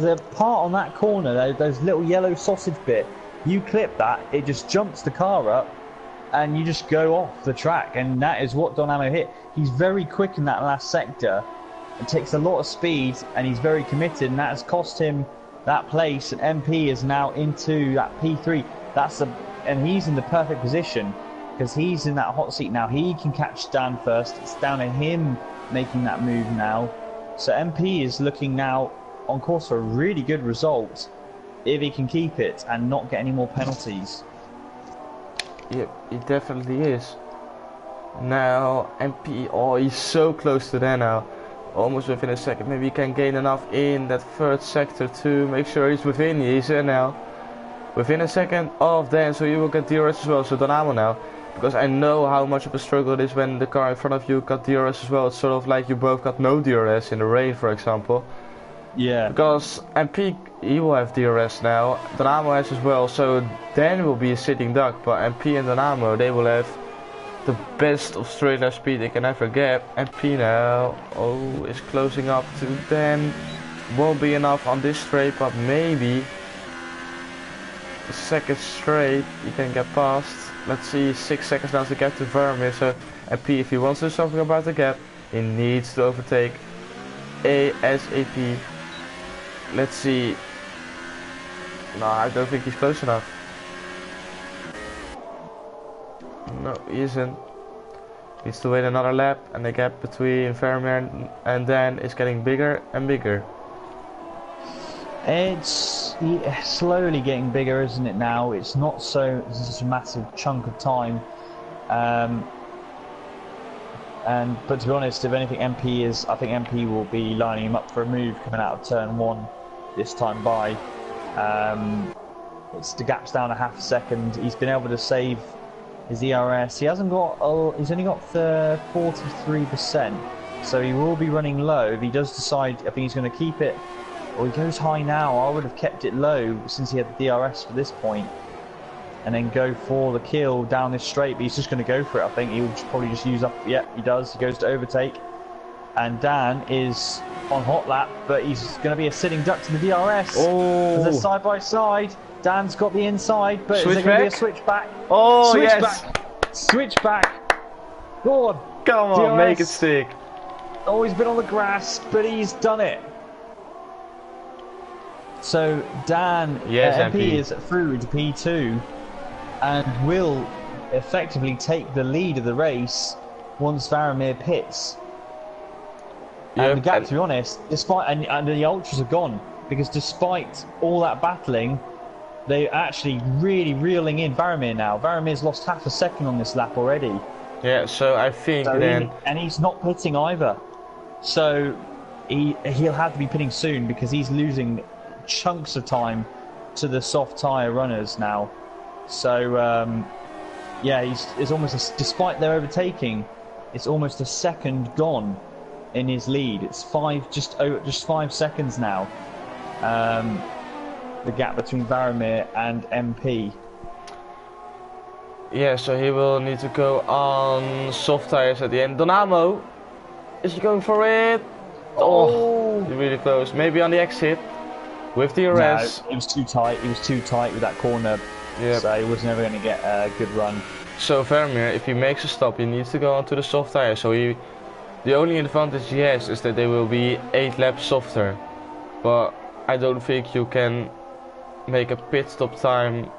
a part on that corner, those little yellow sausage bit. You clip that, it just jumps the car up, and you just go off the track. And that is what Don Ammo hit. He's very quick in that last sector. It takes a lot of speed, and he's very committed, and that has cost him that place. And MP is now into that P3. And he's in the perfect position because he's in that hot seat now. He can catch Dan first. It's down to him making that move now. So MP is looking now on course for a really good result if he can keep it and not get any more penalties. Yep, he definitely is. Now MP, oh, he's so close to Dan now. Almost within a second. Maybe he can gain enough in that third sector to make sure he's within. He's in now. Within a second of Dan, so you will get DRS as well. So Don Ammo now. Because I know how much of a struggle it is when the car in front of you got DRS as well. It's sort of like you both got no DRS in the rain, for example. Yeah. Because MP, he will have DRS now. Don Ammo has as well. So Dan will be a sitting duck. But MP and Don Ammo, they will have the best of straight line speed they can ever get. MP now, oh, is closing up to Dan. Won't be enough on this straight, but maybe the second straight he can get past. Let's see, 6 seconds now to get to Vermeer. So MP, if he wants to do something about the gap, he needs to overtake ASAP. Let's see. No, I don't think he's close enough. No, he isn't. Needs to wait another lap, and the gap between Vermeer and Dan is getting bigger and bigger. It's slowly getting bigger, isn't it now? It's not such a massive chunk of time. But to be honest, if anything, I think MP will be lining him up for a move coming out of turn 1 this time by. The gap's down a half a second. He's been able to save his ERS. He's only got 43%, so he will be running low. If he does decide, I think he's going to keep it, or he goes high now. I would have kept it low since he had the DRS for this point, and then go for the kill down this straight. But he's just going to go for it. I think he'll probably just use up. Yeah, he does. He goes to overtake, and Dan is on hot lap, but he's going to be a sitting duck to the DRS. Oh, they're side by side. Dan's got the inside, but is there going to be a switchback? Oh, Switchback. Go on. Come on, DRS. make it stick. Oh, he's been on the grass, but he's done it. So Dan, Yes, MP MP. is through to P2 and will effectively take the lead of the race once Varamir pits. And the gap, to be honest, despite and the ultras are gone because despite all that battling, they're actually really reeling in Varamir now. Varamir's lost half a second on this lap already. Yeah, so I think and he's not pitting either. So he'll have to be pitting soon because he's losing chunks of time to the soft tyre runners now. So yeah, it's almost despite their overtaking, it's almost a second gone in his lead. It's just 5 seconds now. The gap between Varamir and MP. Yeah, so he will need to go on soft tires at the end. Donamo, is he going for it? Oh, really close. Maybe on the exit with the DRS. No, it was too tight. He was too tight with that corner. Yep. So he was never going to get a good run. So Varamir, if he makes a stop, he needs to go onto the soft tire. So the only advantage he has is that they will be 8 laps softer. But I don't think you can make a pit stop time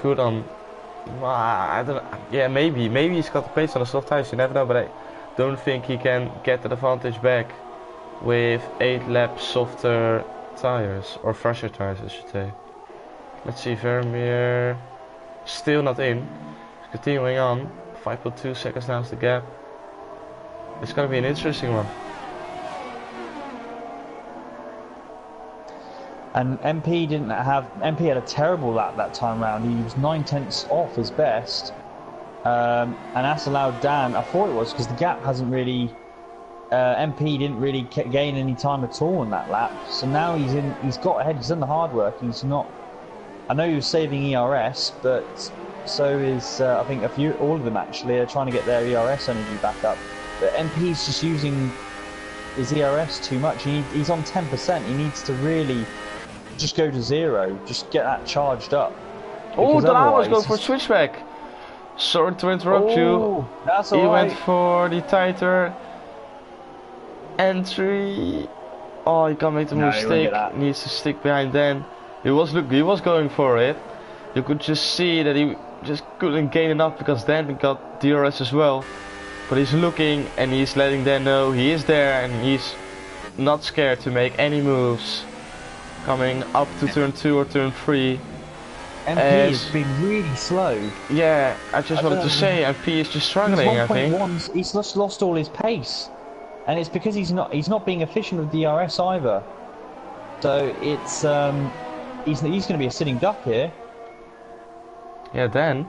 good on. I don't. Yeah, maybe he's got the pace on the soft tires. You never know, but I don't think he can get the advantage back with 8 laps softer tires or fresher tires, I should say. Let's see, Varamir still not in. He's continuing on. 5.2 seconds now is the gap. It's gonna be an interesting one. And MP had a terrible lap that time round. He was 9/10 off his best, and that's allowed Dan. I thought it was because the gap hasn't really. MP didn't really gain any time at all in that lap. So now he's got ahead. He's done the hard work. He's not. I know he was saving ERS, but so is I think all of them actually are trying to get their ERS energy back up. But MP's just using his ERS too much. He's on 10%. He needs to really just go to 0. Just get that charged up. Oh, Donamo's going for a switchback. Sorry to interrupt you. That's all right. He went for the tighter entry. Oh, he can't make the mistake. Needs to stick behind Dan. He was going for it. You could just see that he just couldn't gain enough because Dan got DRS as well. But he's looking and he's letting Dan know he is there and he's not scared to make any moves. Coming up to turn 2 or turn 3. MP has been really slow. Yeah, I just wanted to say MP is just struggling. I think he's just lost all his pace, and it's because he's not being efficient with DRS either. So it's he's going to be a sitting duck here. Yeah, Dan.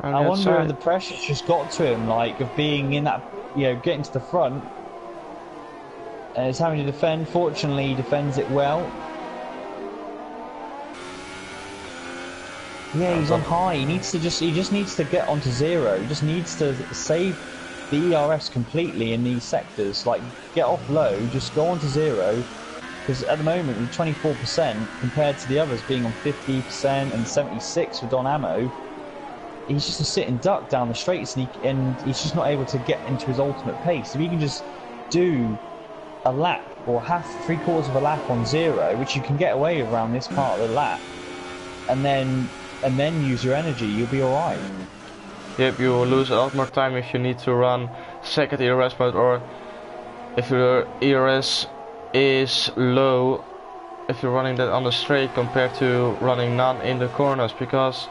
I wonder if the pressure's just got to him, like of being in that, getting to the front, and he's having to defend. Fortunately, he defends it well. Yeah, he's on high. He just needs to get onto 0. He just needs to save the ERS completely in these sectors. Like, get off low, just go onto 0. Because at the moment, with 24% compared to the others being on 50% and 76 with Don Ammo, he's just a sitting duck down the straights, and he's just not able to get into his ultimate pace. If he can just do a lap or three-quarters of a lap on 0, which you can get away with around this part of the lap, and then use your energy, you'll be alright. Yep, you will lose a lot more time if you need to run second ERS mode, or if your ERS is low, if you're running that on the straight compared to running none in the corners, because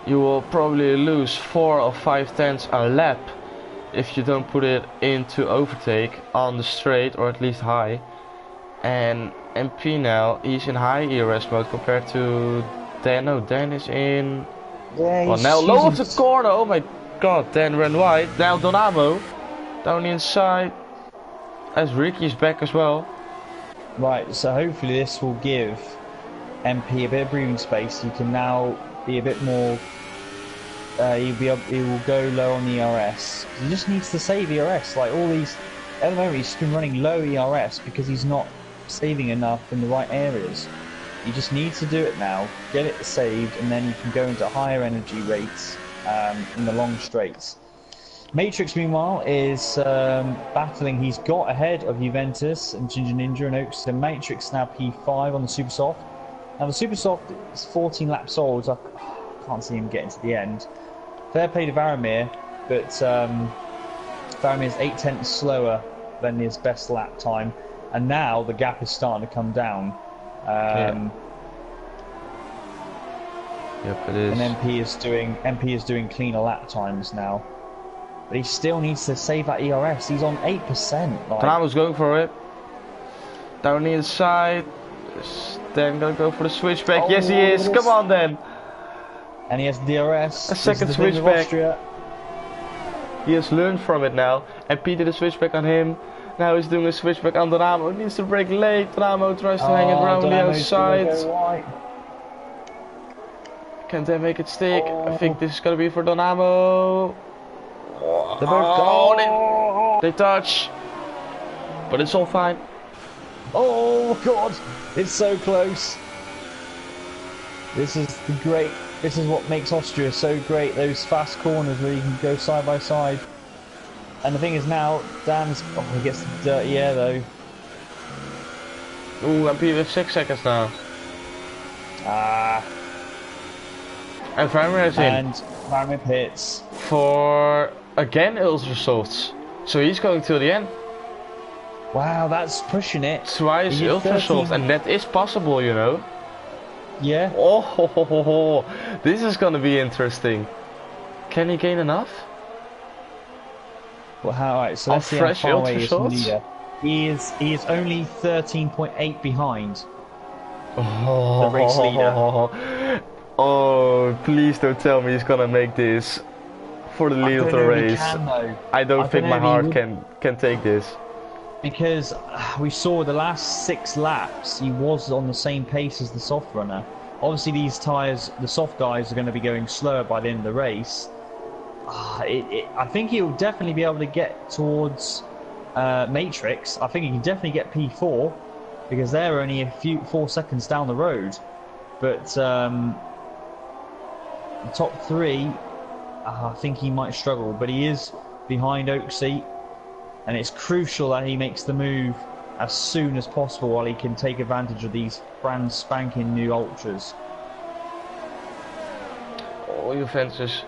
you will probably lose 4 or 5 tenths a lap if you don't put it into overtake on the straight, or at least high. And MP now, he's in high ERS mode compared to Dan. No, Dan is in... Yeah, well, now low of the corner. Oh my god, Dan ran wide. Now Donamo down the inside as Ricky's back as well. Right, so hopefully this will give MP a bit of breathing space. He can now be a bit more... he will go low on the ERS. He just needs to save ERS. Like all these... At the moment he's just been running low ERS because he's not saving enough in the right areas. He just needs to do it now, get it saved, and then you can go into higher energy rates in the long straights. Matrix, meanwhile, is battling. He's got ahead of Juventus and Ginger Ninja and Oaks. And Matrix now P5 on the Super Soft. Now the Super Soft is 14 laps old. So I can't see him getting to the end. Fair play to Varamir, but Varamir is 8/10 slower than his best lap time, and now the gap is starting to come down. Yep, it is. And MP is doing cleaner lap times now. But he still needs to save that ERS. He's on 8%. Like. Tramo's going for it. Down the inside. Then gonna go for the switchback. Yes, he is. Come on then. And he has DRS. A second switchback. He has learned from it now. And Pete did a switchback on him. Now he's doing a switchback on Donamo. He needs to brake late. Donamo tries to hang it around the outside. Can they make it stick? I think this is gonna be for Donamo. They touch, but it's all fine. Oh God, it's so close. This is what makes Austria so great. Those fast corners where you can go side by side. And the thing is now, he gets the dirty air though. Ooh, I'm with 6 seconds now. And Varamir is in. And Varamir pits. For, again, Ultra Softs. So he's going till the end. Wow, that's pushing it. Twice Ultra Soft, and that is possible, you know. Yeah. Oh, this is gonna be interesting. Can he gain enough? Well, alright, so let's see how far away he is from leader. He is only 13.8 behind the race leader. Oh, please don't tell me he's gonna make this for the lead of the race. I don't think my heart can take this. Because we saw the last 6 laps, he was on the same pace as the soft runner. Obviously these tyres, the soft guys are going to be going slower by the end of the race. I think he'll definitely be able to get towards Matrix. I think he can definitely get P4 because they're only 4 seconds down the road. But the top 3, I think he might struggle. But he is behind Oaksy, and it's crucial that he makes the move as soon as possible while he can take advantage of these brand spanking new Ultras. Oh, Juventus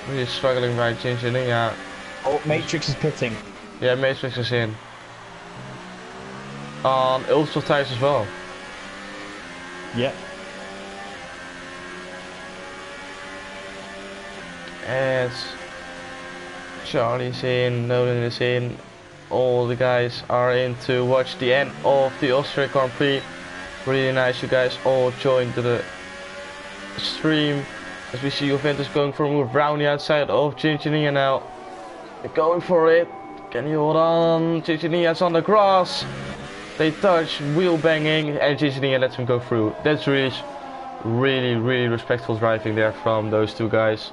really struggling by changing it, yeah. Oh, Matrix is pitting. Yeah, Matrix is in. On Ultra tires as well. Yep. As Charlie's in, Nolan is in, all the guys are in to watch the end of the Austria Grand Prix. Really nice you guys all joined the stream as we see Juventus going for a move around the outside of Gingenia now. They're going for it. Can you hold on? Gingenia's on the grass. They touch, wheel banging, and Gingenia lets him go through. That's really respectful driving there from those two guys.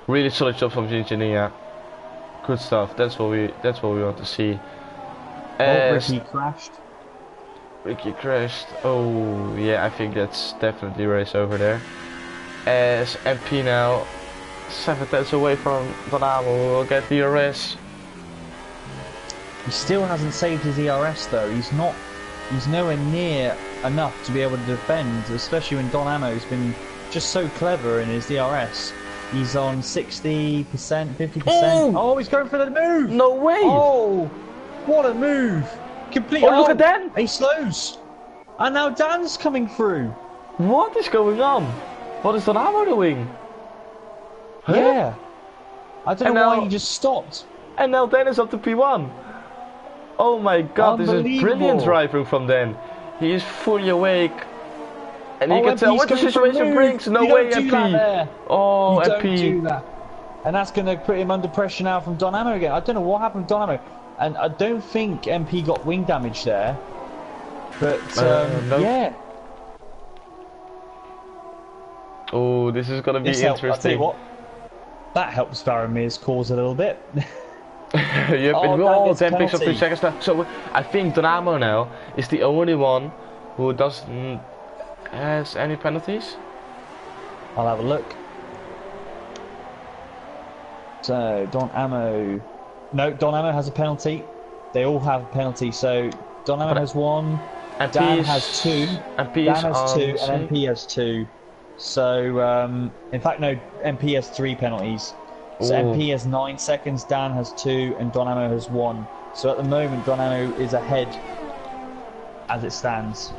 Really solid job from Gingenia. Good stuff. That's what we want to see. Ricky crashed. Ricky crashed. Oh yeah, I think that's definitely race over there. As MP now 7/10 away from Donamo will get the DRS. He still hasn't saved his ERS though. He's nowhere near enough to be able to defend, especially when Donamo's been just so clever in his DRS. He's on 60%, 50%. Oh, he's going for the move! No way! Oh, what a move! Completely. Oh, look at Dan! He slows. And now Dan's coming through. What is going on? What is Donamo doing? Huh? Yeah. I don't know why he just stopped. And now Dan is up to P1. Oh my god, this is brilliant driving from Dan. He is fully awake. And you can tell what the situation brings. No way, MP. Oh, you MP. Don't do that. And that's going to put him under pressure now from Donamo again. I don't know what happened to Donamo. And I don't think MP got wing damage there. But, nope. yeah. Oh, this is going to be interesting. I'll tell you what. That helps Varamir's cause a little bit. Yep, it will. Dan picks up 3 seconds left. So I think Donamo now is the only one who doesn't has any penalties. I'll have a look. So Don Ammo. No, Don Ammo has a penalty. They all have a penalty. So Don Ammo has one. Dan has two. Dan has two, and MP has two. So in fact, no. MP has 3 penalties. So MP has 9 seconds. Dan has 2, and Don Ammo has 1. So at the moment, Don Ammo is ahead as it stands.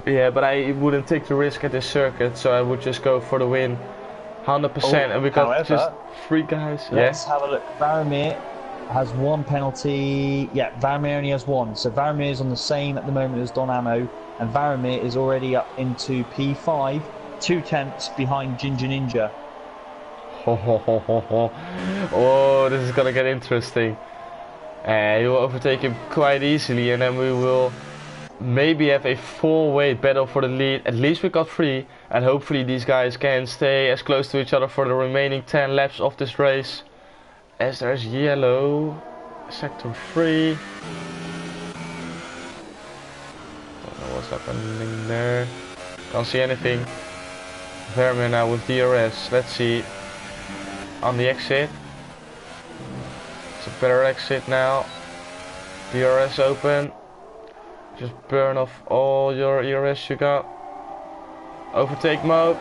Yeah, but I wouldn't take the risk at this circuit, so I would just go for the win, 100%. And we got just 3 guys. Let's have a look. Varamir has 1 penalty. Yeah, Varamir only has 1. So Varamir is on the same at the moment as Don Ammo, and Varamir is already up into P5, 2 tenths behind Ginger Ninja. Oh, this is gonna get interesting. He will overtake him quite easily, and then we will maybe have a 4-way battle for the lead. At least we got 3, and hopefully these guys can stay as close to each other for the remaining 10 laps of this race. As there's yellow, sector 3. Don't know what's happening there. Can't see anything. Vermeer now with DRS. Let's see. On the exit. It's a better exit now. DRS open. Just burn off all your ERS you got. Overtake mode.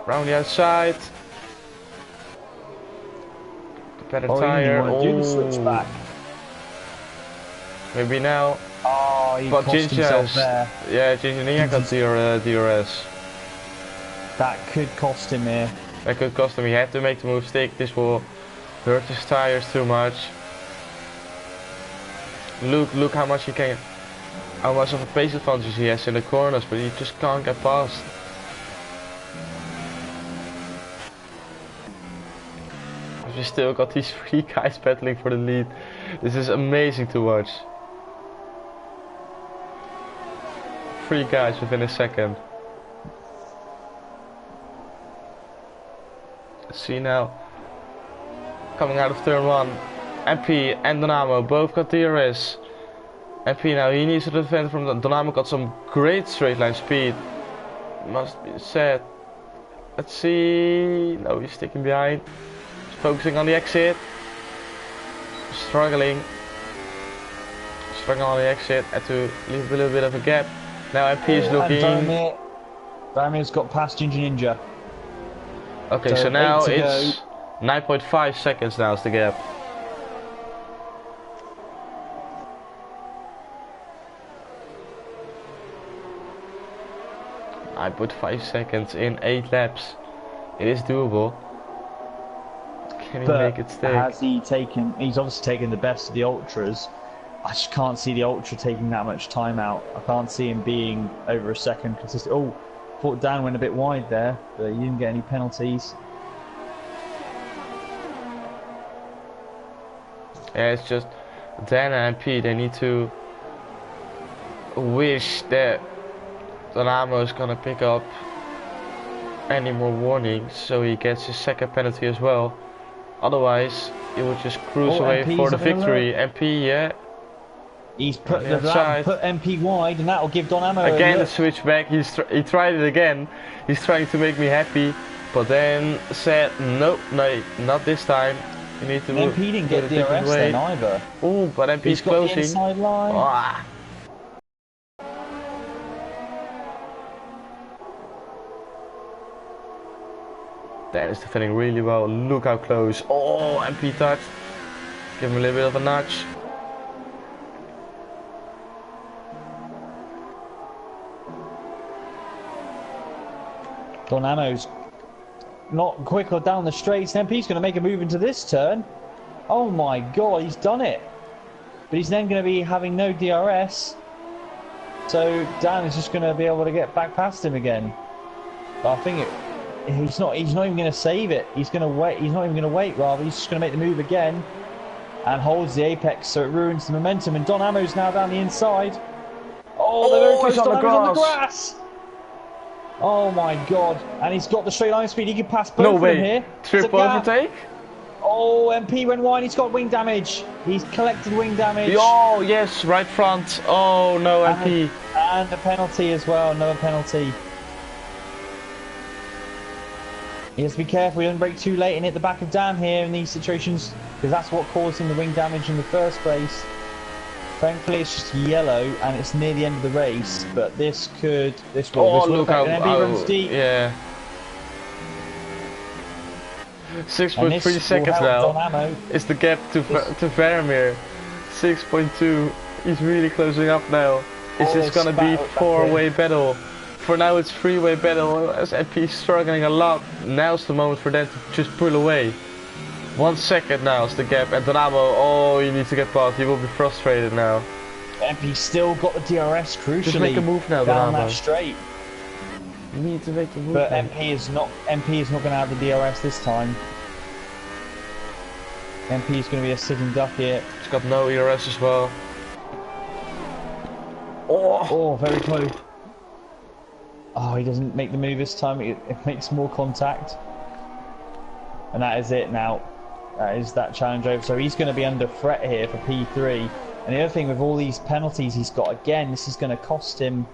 Round the outside. The better tire. Do the switch back. Maybe now. Oh, he cost himself there. Yeah, Ginger got DRS. That could cost him here. That could cost him. He had to make the move stick. This will hurt his tires too much. Look how much he can, how much of a pace advantage he has in the corners, but he just can't get past. We still got these 3 guys battling for the lead. This is amazing to watch. 3 guys within a second. See now, coming out of turn 1, MP and Donamo both got DRS. MP now, he needs to defend from Donamo, got some great straight line speed. Must be said. Let's see. No, he's sticking behind. He's focusing on the exit. Struggling on the exit. Had to leave a little bit of a gap. Now MP is looking. Varamir's got past Ginger Ninja. Okay, so now it's 9.5 seconds now is the gap. I put 5 seconds in 8 laps. It is doable. Can he make it stick? Has he taken? He's obviously taken the best of the ultras. I just can't see the ultra taking that much time out. I can't see him being over a second consistent. Oh, thought Dan went a bit wide there, but he didn't get any penalties. Yeah, it's just Dan and P. They need to wish that Donamo is gonna pick up any more warnings, so he gets his second penalty as well. Otherwise, he would just cruise away MP's for the victory. MP, yeah. He's put put MP wide, and that will give Donamo again the switchback. He tried it again. He's trying to make me happy, but then said no, not this time. You need to move. MP didn't get DRS then either. Oh, but MP's closing. The inside line. Ah. Dan is defending really well. Look how close. Oh, MP touched. Give him a little bit of a nudge. Donamo's not quicker down the straights. MP's going to make a move into this turn. Oh my god, he's done it. But he's then going to be having no DRS. So Dan is just going to be able to get back past him again. But I think he's not even going to save it. He's going to wait. He's not even going to wait, rather. He's just going to make the move again. And holds the apex, so it ruins the momentum. And Don Amo's now down the inside. Oh, they're very close. Don Amo's on the grass. Oh my god. And he's got the straight line speed. He can pass both of them here. Triple overtake? Oh, MP went wide. He's got wing damage. He's collected wing damage. Oh, yes, right front. Oh, no, MP. And a penalty as well. Another penalty. He has to be careful. He doesn't brake too late and hit the back of Dan here in these situations, because that's what caused him the wing damage in the first place. Thankfully, it's just yellow and it's near the end of the race, but this will look how runs deep. Yeah. 6.3 seconds now. It's the gap to Vermeer. 6.2. He's really closing up now. Is this gonna be four-way battle? For now it's three-way battle as MP is struggling a lot. Now's the moment for them to just pull away. 1 second now is the gap, and Donamo, oh, you need to get past. He will be frustrated now. MP still got the DRS crucially. Just make a move now, down Donamo. that straight. You need to make a move. But MP is not going to have the DRS this time. MP is going to be a sitting duck here. He's got no ERS as well. Oh, very close. Oh, he doesn't make the move this time. It makes more contact. And that is it now. That is that challenge over. So he's going to be under threat here for P3. And the other thing with all these penalties he's got, again, this is going to cost him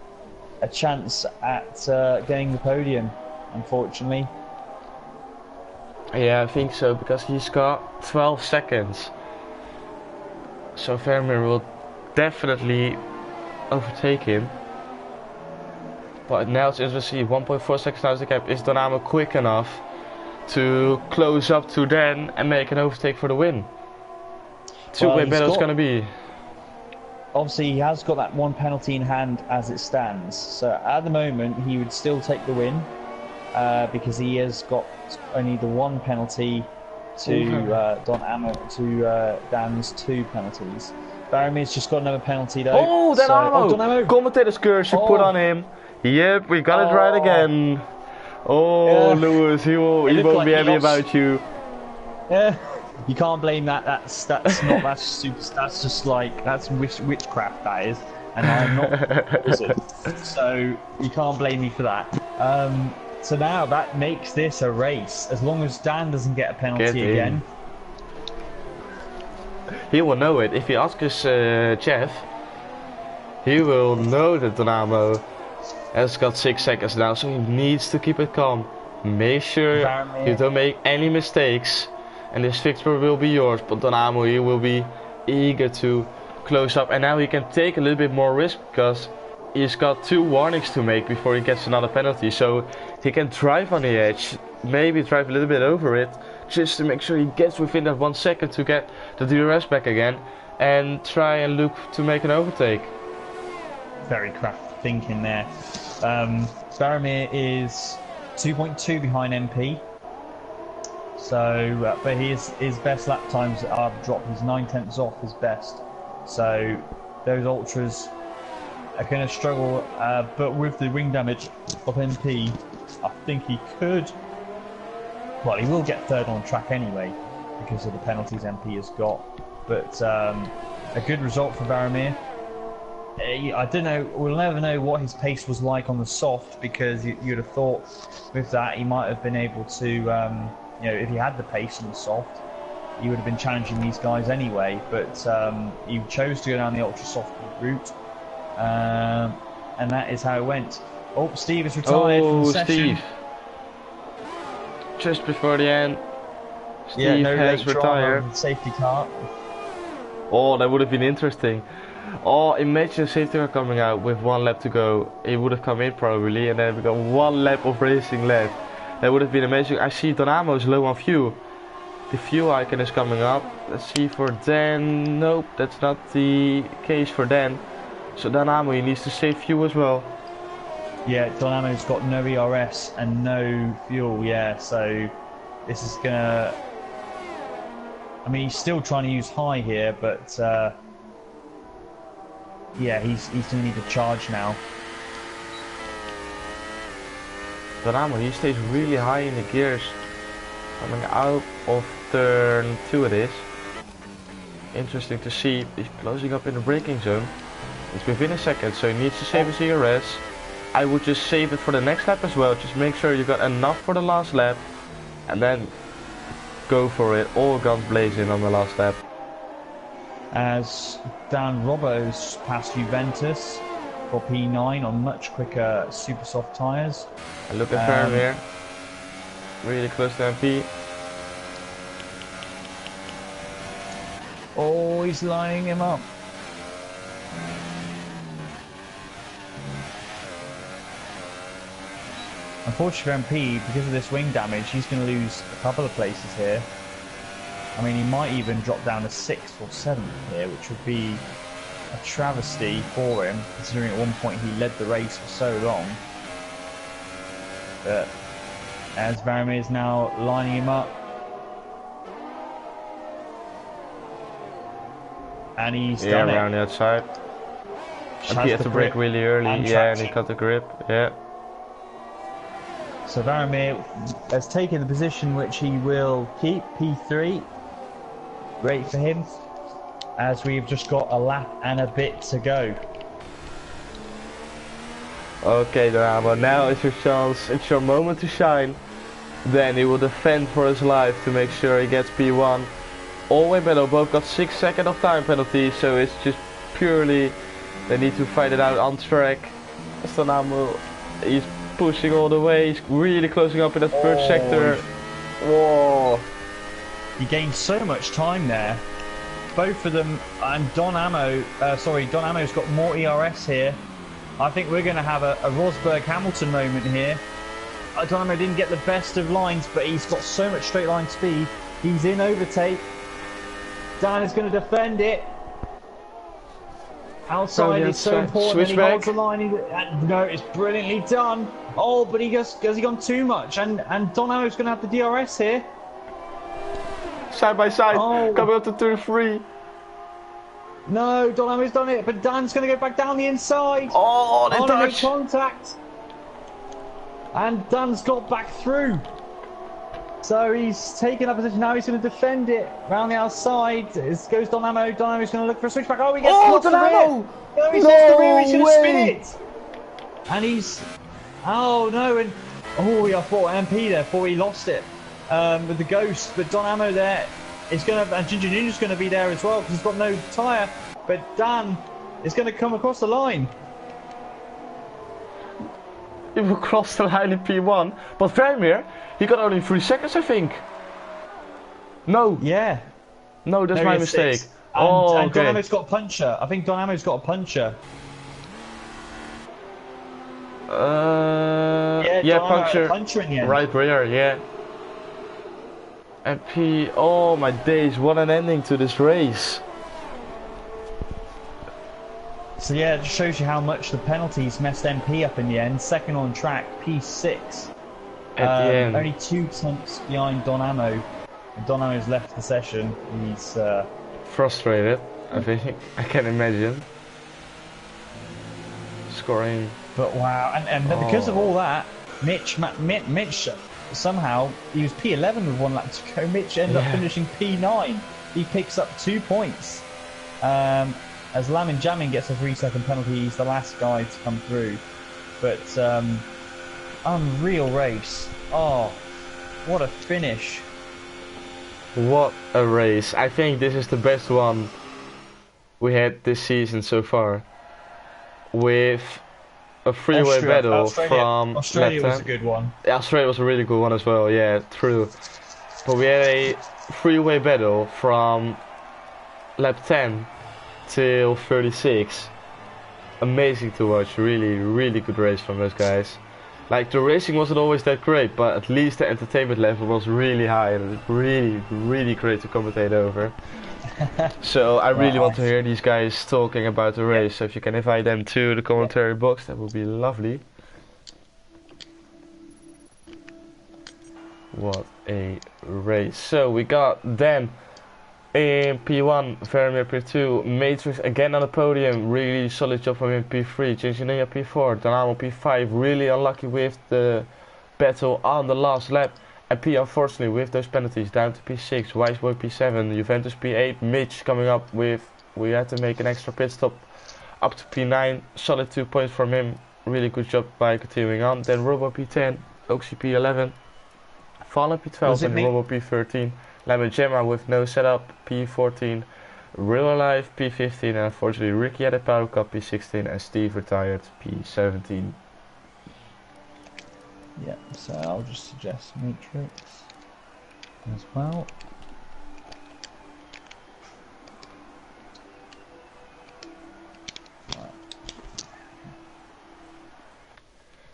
a chance at getting the podium, unfortunately. Yeah, I think so, because he's got 12 seconds. So Vermeer will definitely overtake him. But now it's interesting to see 1.4 seconds now is the gap. Is Donamo quick enough to close up to Dan and make an overtake for the win? Two-way battle it's gonna be. Obviously, he has got that one penalty in hand as it stands. So at the moment, he would still take the win because he has got only the one penalty to Dan's two penalties. Baramir's just got another penalty though. Oh, Donamo! Commentator's curse you put on him. Yep, we got it right again. Oh, yeah. Lewis, he won't be happy about you. Yeah. You can't blame that. That's just like witchcraft, that is, and I'm not wizard, so you can't blame me for that. So now that makes this a race. As long as Dan doesn't get a penalty again, he will know it. If he asks Jeff, he will know that Donamo has got 6 seconds now, so he needs to keep it calm. Make sure you don't make any mistakes. And this victory will be yours, but Donamo, he will be eager to close up. And now he can take a little bit more risk because he's got 2 warnings to make before he gets another penalty. So he can drive on the edge, maybe drive a little bit over it, just to make sure he gets within that 1 second to get the DRS back again and try and look to make an overtake. Very crafty thinking there. Baramir is 2.2 behind MP. So, but his best lap times are dropped. He's 9/10 off his best. So, those ultras are going to struggle. But with the wing damage of MP, I think he could. Well, he will get third on track anyway because of the penalties MP has got. But a good result for Baramir. I don't know. We'll never know what his pace was like on the soft because you'd have thought with that he might have been able to. You know, if he had the pace on the soft, he would have been challenging these guys anyway. But he chose to go down the ultra soft route, and that is how it went. Oh, Steve is retired from the session. Steve! Just before the end, Steve has retired. Safety car. Oh, that would have been interesting. Oh, imagine a safety car coming out with 1 lap to go. He would have come in probably, and then we got 1 lap of racing left. That would have been amazing. I see Donamo is low on fuel. The fuel icon is coming up. Let's see for Dan. Nope, that's not the case for Dan. So Donamo, he needs to save fuel as well. Yeah, Donamo's got no ERS and no fuel. Yeah, so this is gonna. I mean, he's still trying to use high here, but yeah, he's gonna need to charge now. Donamo, he stays really high in the gears. Coming out of turn 2 it is. Interesting to see. He's closing up in the braking zone. It's within a second, so he needs to save his ERS. I would just save it for the next lap as well. Just make sure you got enough for the last lap. And then go for it. All guns blazing on the last lap. As Dan Robbo's passed Juventus for P9 on much quicker super soft tyres. And look at Vermeer. really close to MP. Oh, he's lining him up. Unfortunately for MP, because of this wing damage, he's going to lose a couple of places here. I mean, he might even drop down to 6th or 7th here, which would be a travesty for him, considering at one point he led the race for so long. But as Varamir is now lining him up, and he's done it. Around the outside. And he had to brake really early, and he cut the grip, So Varamir has taken the position which he will keep, P3. Great for him, as we've just got a lap and a bit to go. Okay, Drama, now is your chance, it's your moment to shine. Then he will defend for his life to make sure he gets P1. All-way battle, both got 6 seconds of time penalty, so it's just purely, they need to fight it out on track. Stanamo, he's pushing all the way, he's really closing up in that first sector. Whoa. He gained so much time there. Both of them, and Don Amo's got more ERS here. I think we're going to have a Rosberg-Hamilton moment here. Don Amo didn't get the best of lines, but he's got so much straight line speed. He's in overtake. Dan is going to defend it. Outside is so important. He holds the line. No, it's brilliantly done. Oh, but has he gone too much? And Don Amo's going to have the DRS here. Side by side, coming up to turn 3. No, Don Amo's done it, but Dan's going to go back down the inside. Oh, they touch. Contact. And Dan's got back through. So he's taken up position. Now he's going to defend it round the outside. It goes Don Amo. Don Amo's going to look for a switchback. Oh, he gets lost the rear. No, he's lost the rear. He's going to spin it. And he's... Oh, no. And I thought MP there. Thought he lost it with the ghost. But Don Amo there is going to... And Ginger Ninja's going to be there as well because he's got no tyre. But Dan is going to come across the line. He will cross the line in P1, but Varamir, he got only 3 seconds, I think. No. Yeah. No, that's my mistake. And Don Amo's got a puncher. I think Don Amo's got a puncher. Yeah, puncher in the end. Right rear, yeah. And P, oh my days, what an ending to this race. So yeah, it just shows you how much the penalties messed MP up in the end. Second on track, P6. At the end. Only 2 tenths behind Don Amo. Don Amo's left the session. He's frustrated, I think. I can imagine. Scoring. But wow, and because of all that, Mitch somehow, he was P11 with 1 lap to go. Mitch ended up finishing P9. He picks up 2 points. As Lamin Jamin gets a 3-second penalty, he's the last guy to come through. But unreal race. Oh, what a finish. What a race. I think this is the best one we had this season so far. With a freeway battle from Australia was a good one. Yeah, Australia was a really good one as well, yeah, true. But we had a freeway battle from lap 10 till 36. Amazing to watch, really, really good race from those guys. Like, the racing wasn't always that great, but at least the entertainment level was really high, and it was really, really great to commentate over. So I really want to hear these guys talking about the race, so if you can invite them to the commentary box, that would be lovely. What a race. So we got then in P1, Varamir P2, Matrix again on the podium, really solid job from him P3, Jinjinia P4, Danamo P5, really unlucky with the battle on the last lap, and P unfortunately with those penalties down to P6, Wiseboy P7, Juventus P8, Mitch coming up with, we had to make an extra pit stop up to P9, solid 2 points from him, really good job by continuing on, then Robo P10, Oxy P11, Fallen P12 and Robo P13. Lemon Gemma with no setup, P14, Real Alive, P15, and unfortunately Ricky had a power cup, P16, and Steve retired, P17. Yeah, so I'll just suggest Matrix as well.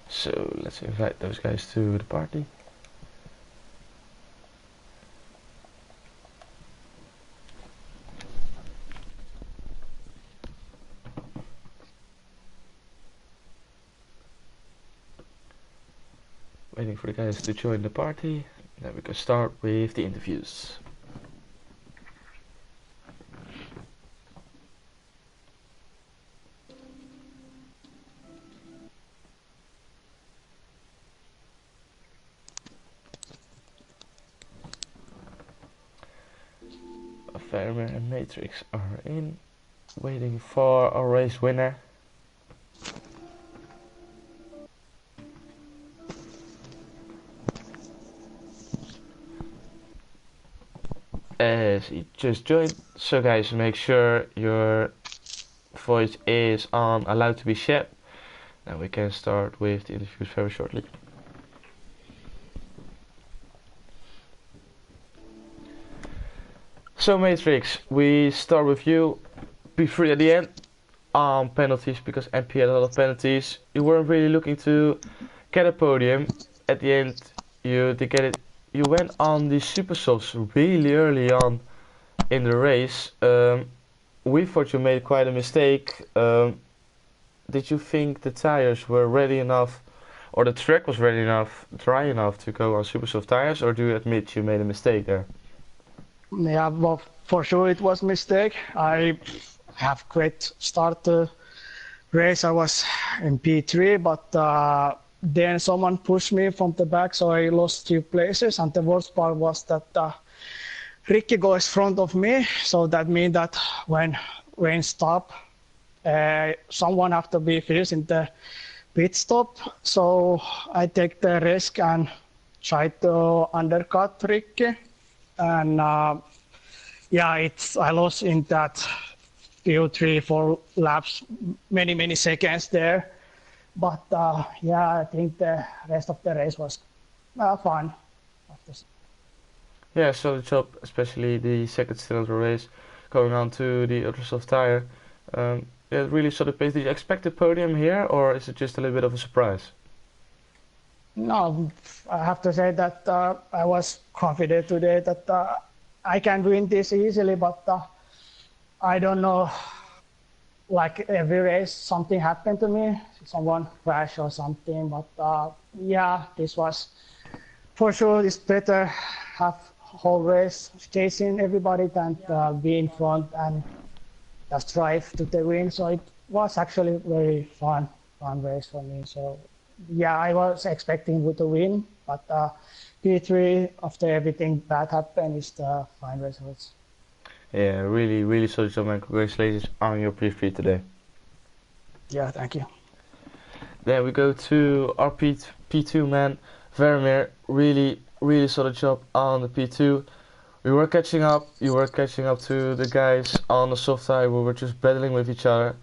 So let's invite those guys to the party. Waiting for the guys to join the party, then we can start with the interviews. Vermeer and Matrix are in, waiting for our race winner. As he just joined, so guys, make sure your voice is on allowed to be shared, and we can start with the interviews very shortly. So Matrix, we start with you. Be free at the end on penalties because MP had a lot of penalties. You weren't really looking to get a podium. At the end, you did get it. You went on the super softs really early on in the race. We thought you made quite a mistake. Did you think the tires were ready enough, or the track was ready enough, dry enough to go on super soft tires, or do you admit you made a mistake there? Yeah, well, for sure it was a mistake. I have great start to race. I was in P3, but then someone pushed me from the back, so I lost 2 places. And the worst part was that Ricky goes front of me, so that means that when rain stop, someone have to be first in the pit stop. So I take the risk and try to undercut Ricky. And yeah, I lost in that few 3-4 laps, many seconds there. But yeah, I think the rest of the race was fun. Yeah, so the job, especially the second cylinder race, going on to the ultra soft tire. Yeah, really sort of pace. Did you expect a podium here, or is it just a little bit of a surprise? No, I have to say that I was confident today that I can win this easily, but I don't know, like every race something happened to me, someone crashed or something, but yeah, this was for sure it's better have whole race chasing everybody than be in front and just drive to the win. So it was actually very fun race for me. So yeah, I was expecting to win, but P3 after everything bad happened is the fine results. Yeah, really solid job, man. Congratulations on your P3 today. Yeah, thank you. Then we go to our P2 man, Vermeer. Really solid job on the P2. We were catching up. You were catching up to the guys on the soft tire. We were just battling with each other.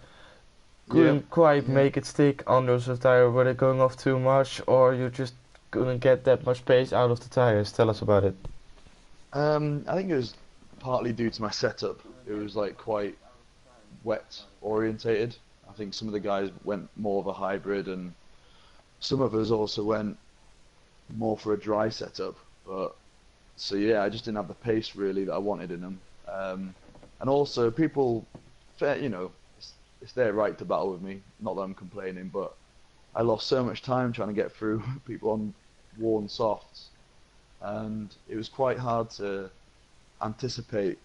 Couldn't quite make it stick on the soft tire. Were they going off too much, or you just couldn't get that much pace out of the tires? Tell us about it. I think it was partly due to my setup. It was like quite wet orientated. I think some of the guys went more of a hybrid, and some of us also went more for a dry setup. But so yeah, I just didn't have the pace really that I wanted in them. And also people, you know, it's their right to battle with me. Not that I'm complaining, but I lost so much time trying to get through people on worn softs, and it was quite hard to anticipate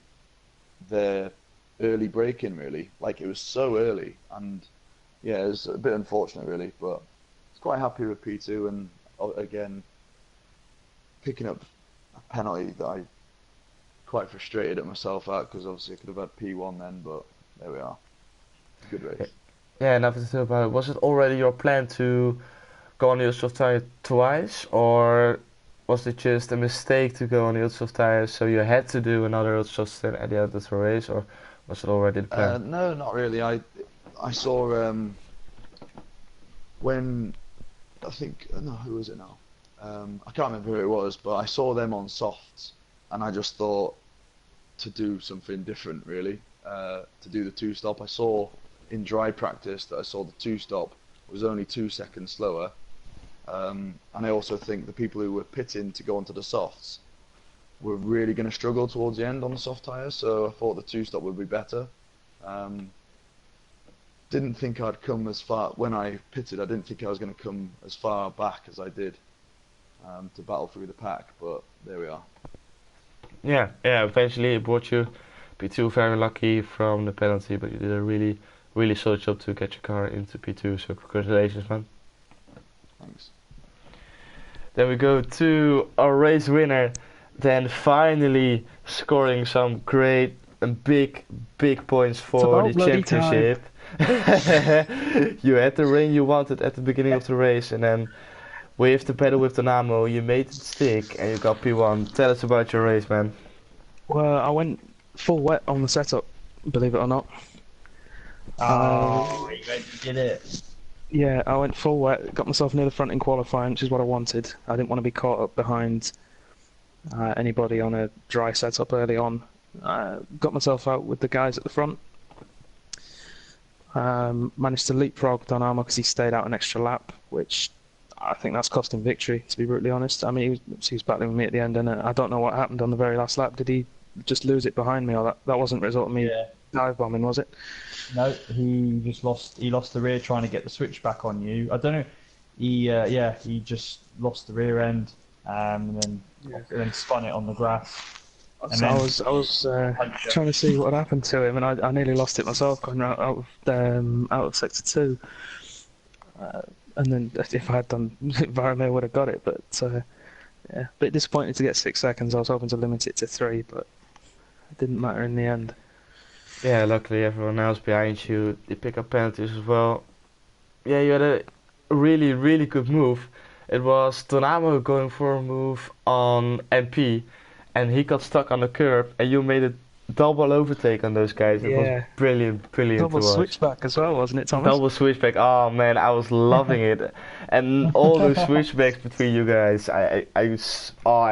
their early braking really. Like it was so early, and yeah, it was a bit unfortunate really, but I was quite happy with P2, and again picking up a penalty that I quite frustrated at myself at, because obviously I could have had P1 then, but there we are. Good race. Yeah, nothing to say about it. Was it already your plan to go on the soft tire twice, or was it just a mistake to go on the soft tires, so you had to do another soft tire at the end of the race, or was it already the plan? No, not really. I saw when I think no, who was it now? I can't remember who it was, but I saw them on softs, and I just thought to do something different, really. To do the two-stop. I saw in dry practice that I saw the two-stop was only 2 seconds slower, and I also think the people who were pitting to go onto the softs were really going to struggle towards the end on the soft tyres, so I thought the two-stop would be better. Didn't think I'd come as far when I pitted. I didn't think I was going to come as far back as I did to battle through the pack, but there we are. Yeah, eventually it brought you P2, very lucky from the penalty, but you did a really solid job to get your car into P2, so congratulations, man. Thanks. Then we go to our race winner, then finally scoring some great and big points for the championship. You had the ring you wanted at the beginning of the race, and then with the pedal with Dynamo, you made it stick and you got P1. Tell us about your race, man. Well, I went full wet on the setup, believe it or not. Oh, you did it. Yeah, I went full wet, got myself near the front in qualifying, which is what I wanted. I didn't want to be caught up behind anybody on a dry setup early on. Got myself out with the guys at the front. Managed to leapfrog Dynamo because he stayed out an extra lap, which I think that's cost him victory, to be brutally honest. I mean, he was battling with me at the end, and I don't know what happened on the very last lap. Did he just lose it behind me, or that wasn't a result of me dive bombing, was it? No, he just lost. He lost the rear trying to get the switch back on you. I don't know. He just lost the rear end, and then spun it on the grass. So I was trying to see what had happened to him, and I nearly lost it myself going out of sector 2. And then if I had done Varomir, I would have got it. But yeah, a bit disappointed to get 6 seconds. I was hoping to limit it to 3, but it didn't matter in the end. Yeah, luckily everyone else behind you, they pick up penalties as well. Yeah, you had a really good move. It was Dynamo going for a move on MP, and he got stuck on the curb, and you made a double overtake on those guys. It was brilliant Double to watch. switchback as well, wasn't it, Thomas? Double switchback. Oh man, I was loving it, and all those switchbacks between you guys. I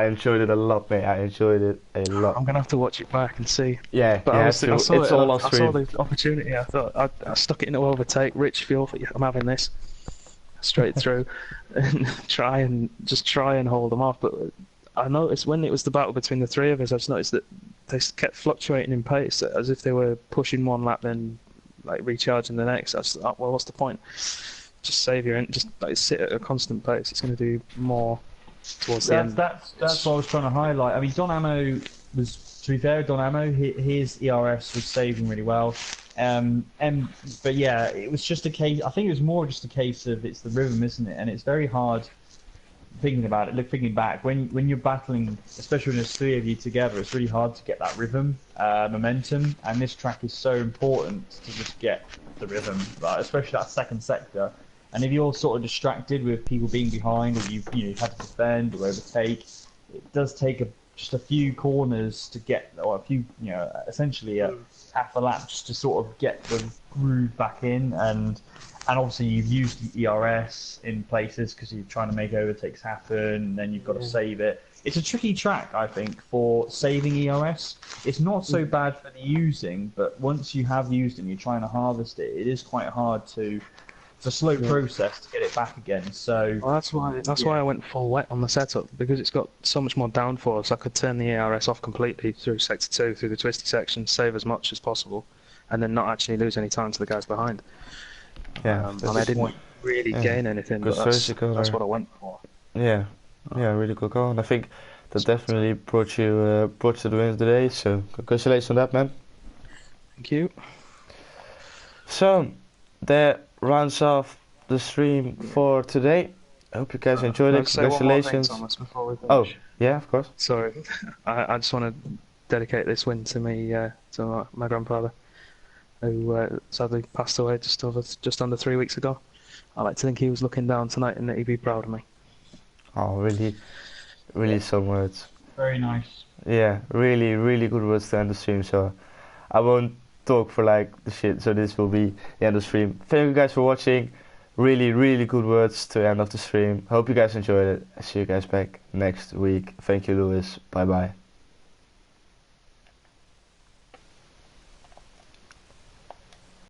enjoyed it a lot, mate. I enjoyed it a lot. I'm gonna have to watch it back and see. Yeah, but I saw it's all on stream. I saw the opportunity. I thought I stuck it into overtake. Rich, feel for you. I'm having this straight through, and try and hold them off. But I noticed when it was the battle between the three of us, I just noticed that they kept fluctuating in pace, as if they were pushing one lap, then like recharging the next. I just thought, well, what's the point? Just save your just like sit at a constant pace. It's going to do more towards the end. That's what I was trying to highlight. I mean, Dynamo was, to be fair, his ERS was saving really well. But yeah, it was just a case. I think it was more just a case of it's the rhythm, isn't it? And it's very hard. Thinking back, when you're battling, especially when there's 3 of you together, it's really hard to get that rhythm, momentum, and this track is so important to just get the rhythm, right? Especially that second sector. And if you're sort of distracted with people being behind, or you've had to defend or overtake, it does take just a few corners to get, or a few, essentially half a lap just to sort of get the groove back in. And obviously you've used the ERS in places because you're trying to make overtakes happen, and then you've got to save it. It's a tricky track, I think, for saving ERS. It's not so bad for the using, but once you have used it and you're trying to harvest it, it is quite hard to... It's a slow process to get it back again. So that's why I went full wet on the setup, because it's got so much more downforce. I could turn the ERS off completely through sector 2, through the twisty section, save as much as possible, and then not actually lose any time to the guys behind. Yeah, and I didn't really gain anything, but that's what I went for. Yeah, really good goal. And I think that definitely brought you to the win today. So congratulations on that, man. Thank you. So that rounds off the stream for today. I hope you guys enjoyed it. Congratulations. Thing, Thomas, before we finish. Oh, yeah, of course. Sorry, I just want to dedicate this win to to my grandfather, who sadly passed away just under 3 weeks ago. I like to think he was looking down tonight and that he'd be proud of me. Oh, really some words. Very nice. Yeah, really good words to end the stream. So I won't talk for like the shit. So this will be the end of the stream. Thank you guys for watching. really, really good words to end of the stream. Hope you guys enjoyed it. I see you guys back next week. Thank you, Lewis. Bye bye.